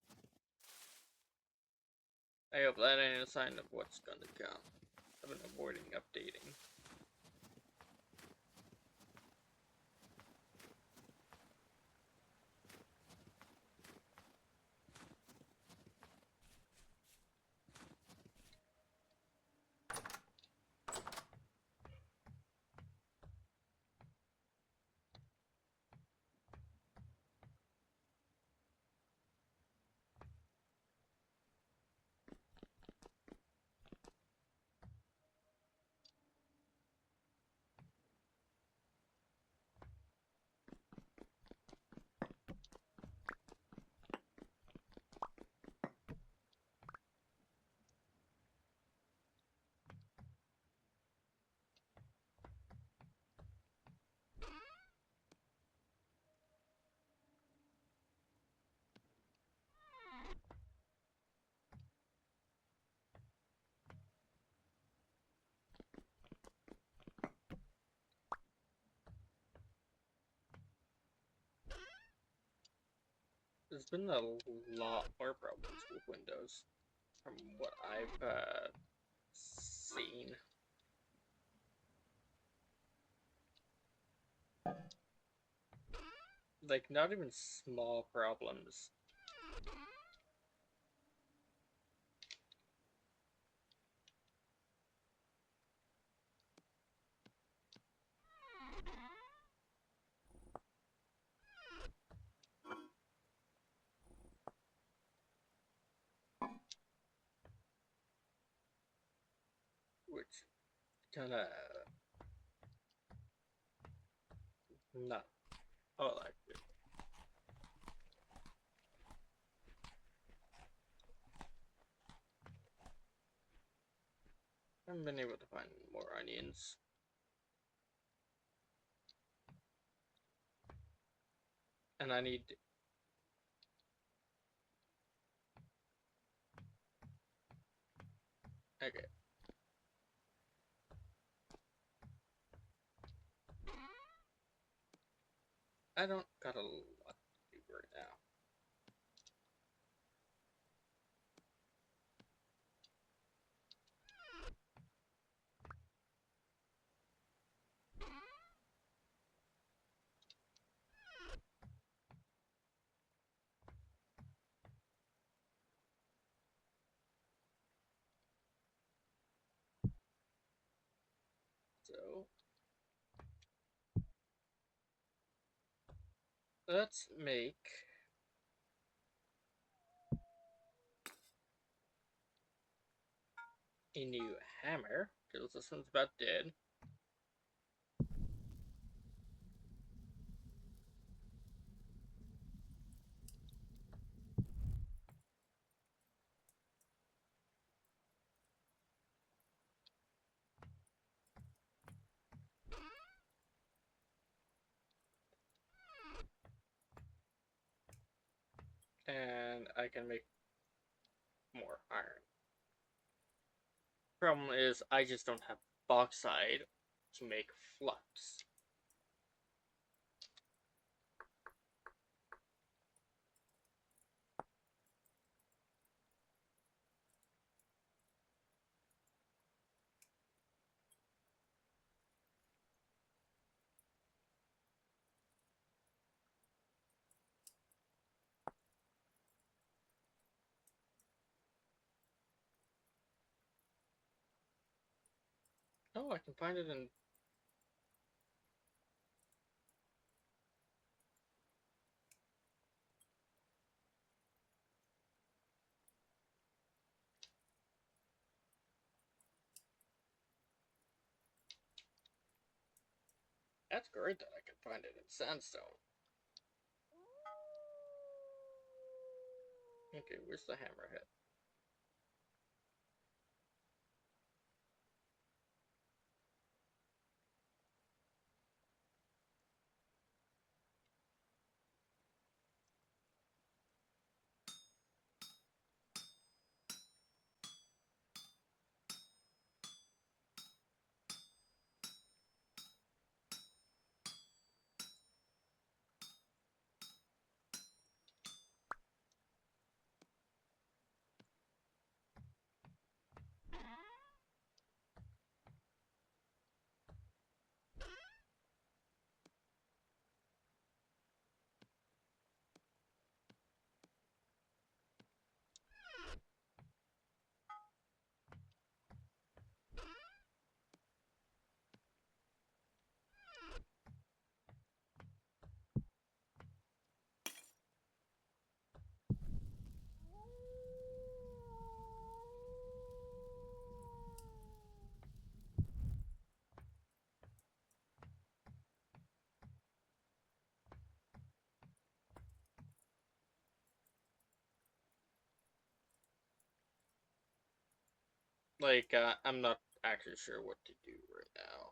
I hope that ain't a sign of what's gonna come. I've been avoiding updating. There's been a lot more problems with Windows from what I've seen. Like, not even small problems. Which kinda not all I do. I haven't been able to find more onions. And I need... Okay. I don't got a lot to do right now. So let's make a new hammer, because this one's about dead. And I can make more iron. Problem is, I just don't have bauxite to make flux. Oh, I can find it in... That's great that I can find it in sandstone. Okay, where's the hammerhead? Like, I'm not actually sure what to do right now.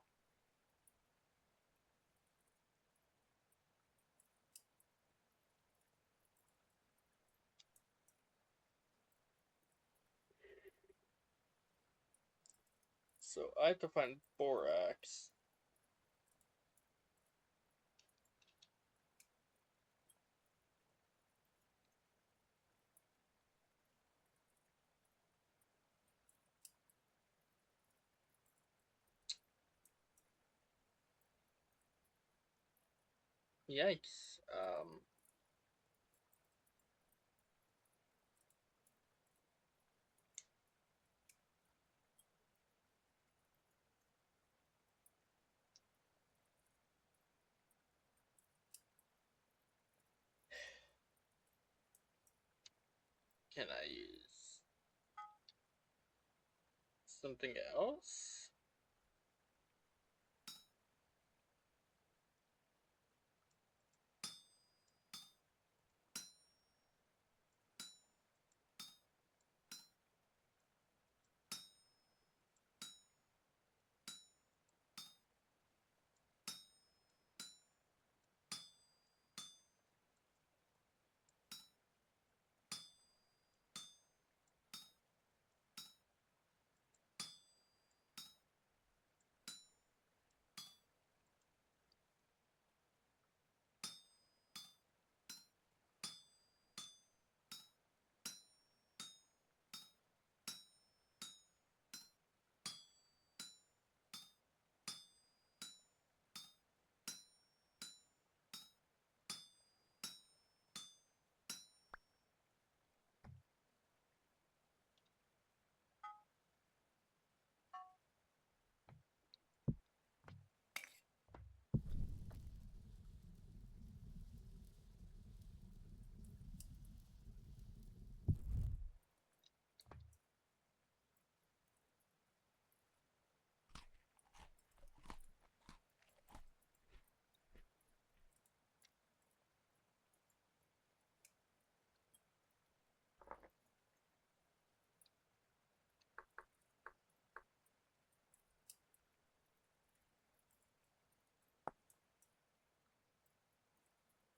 So I have to find borax. Yikes. Can I use something else?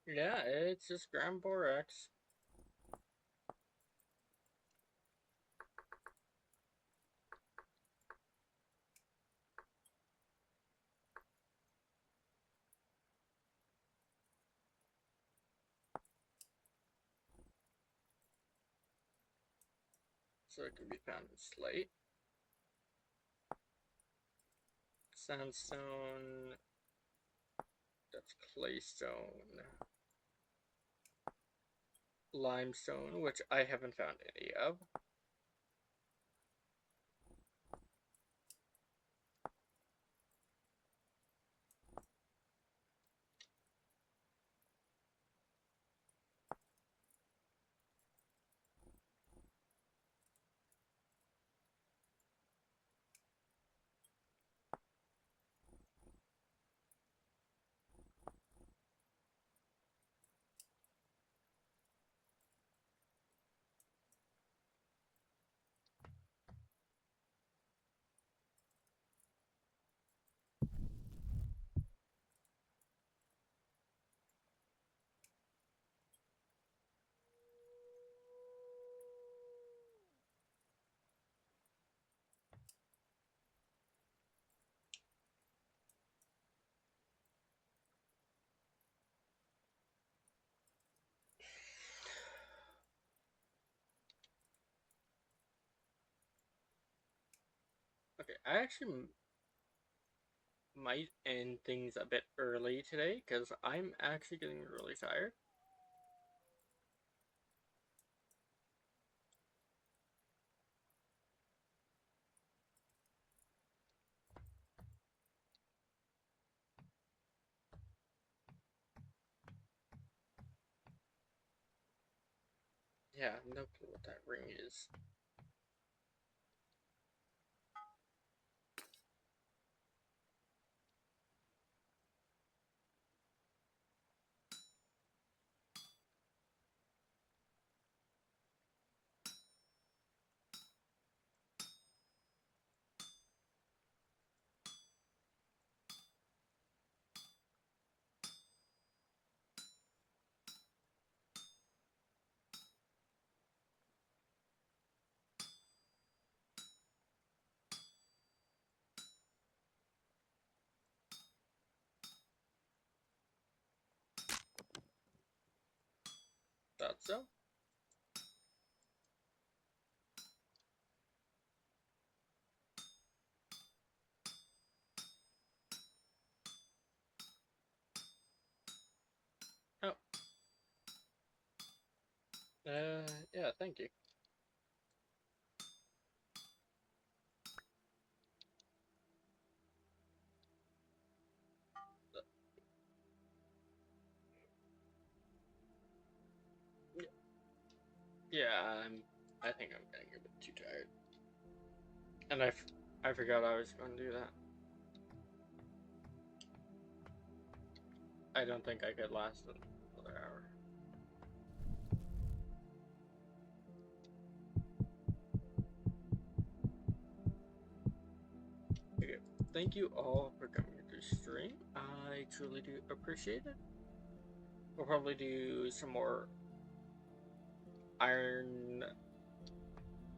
Yeah, it's just gram borax. So it can be found in slate, sandstone, that's claystone, limestone, which I haven't found any of. Okay, I actually might end things a bit early today because I'm actually getting really tired. Yeah, no clue what that ring is. Thought so. Oh, yeah, thank you. Yeah, I think I'm getting a bit too tired. And I forgot I was going to do that. I don't think I could last another hour. Okay, thank you all for coming to the stream. I truly do appreciate it. We'll probably do some more iron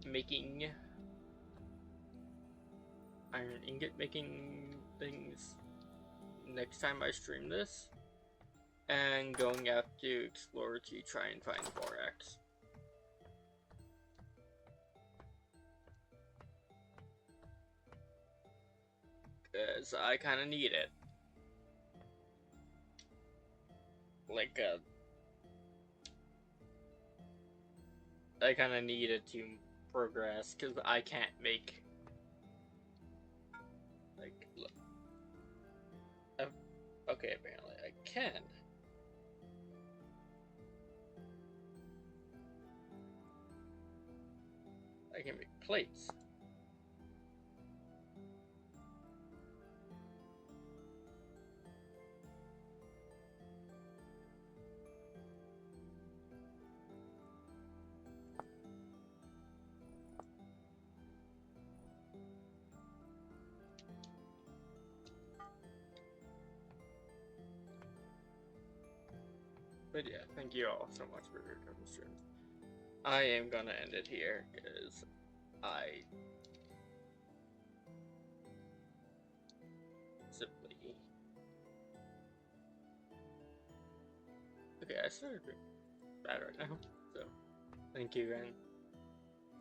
making, iron ingot making things next time I stream this. And going out to explore to try and find borax. Because I kind of need it. Like, I kind of need it to progress, because I can't make, like, look. Okay, apparently I can. I can make plates. But yeah, thank you all so much for your coming stream. I am gonna end it here because I simply. Okay, I started doing bad right now. So, thank you again.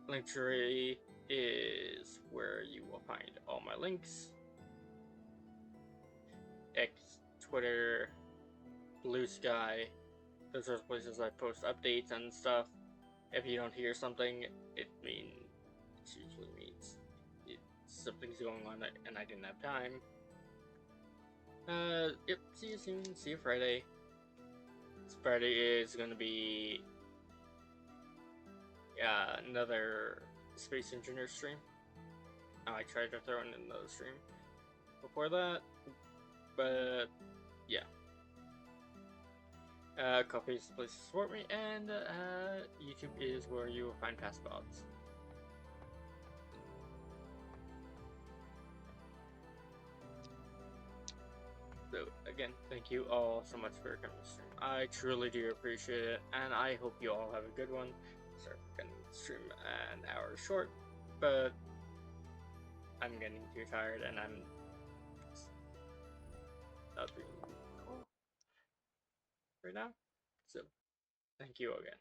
Linktree is where you will find all my links. X, Twitter, Blue Sky. Those are places I post updates and stuff. If you don't hear something, it usually means something's going on and I didn't have time. Yep, see you soon. See you Friday. This Friday is gonna be another Space Engineer stream. I tried to throw in another stream before that, but yeah. Coffee is the place to support me, and YouTube is where you will find past VODs. So again, thank you all so much for coming to stream. I truly do appreciate it, and I hope you all have a good one. Sorry for getting the stream an hour short, but I'm getting too tired and I'm not doing cool right now. So thank you again.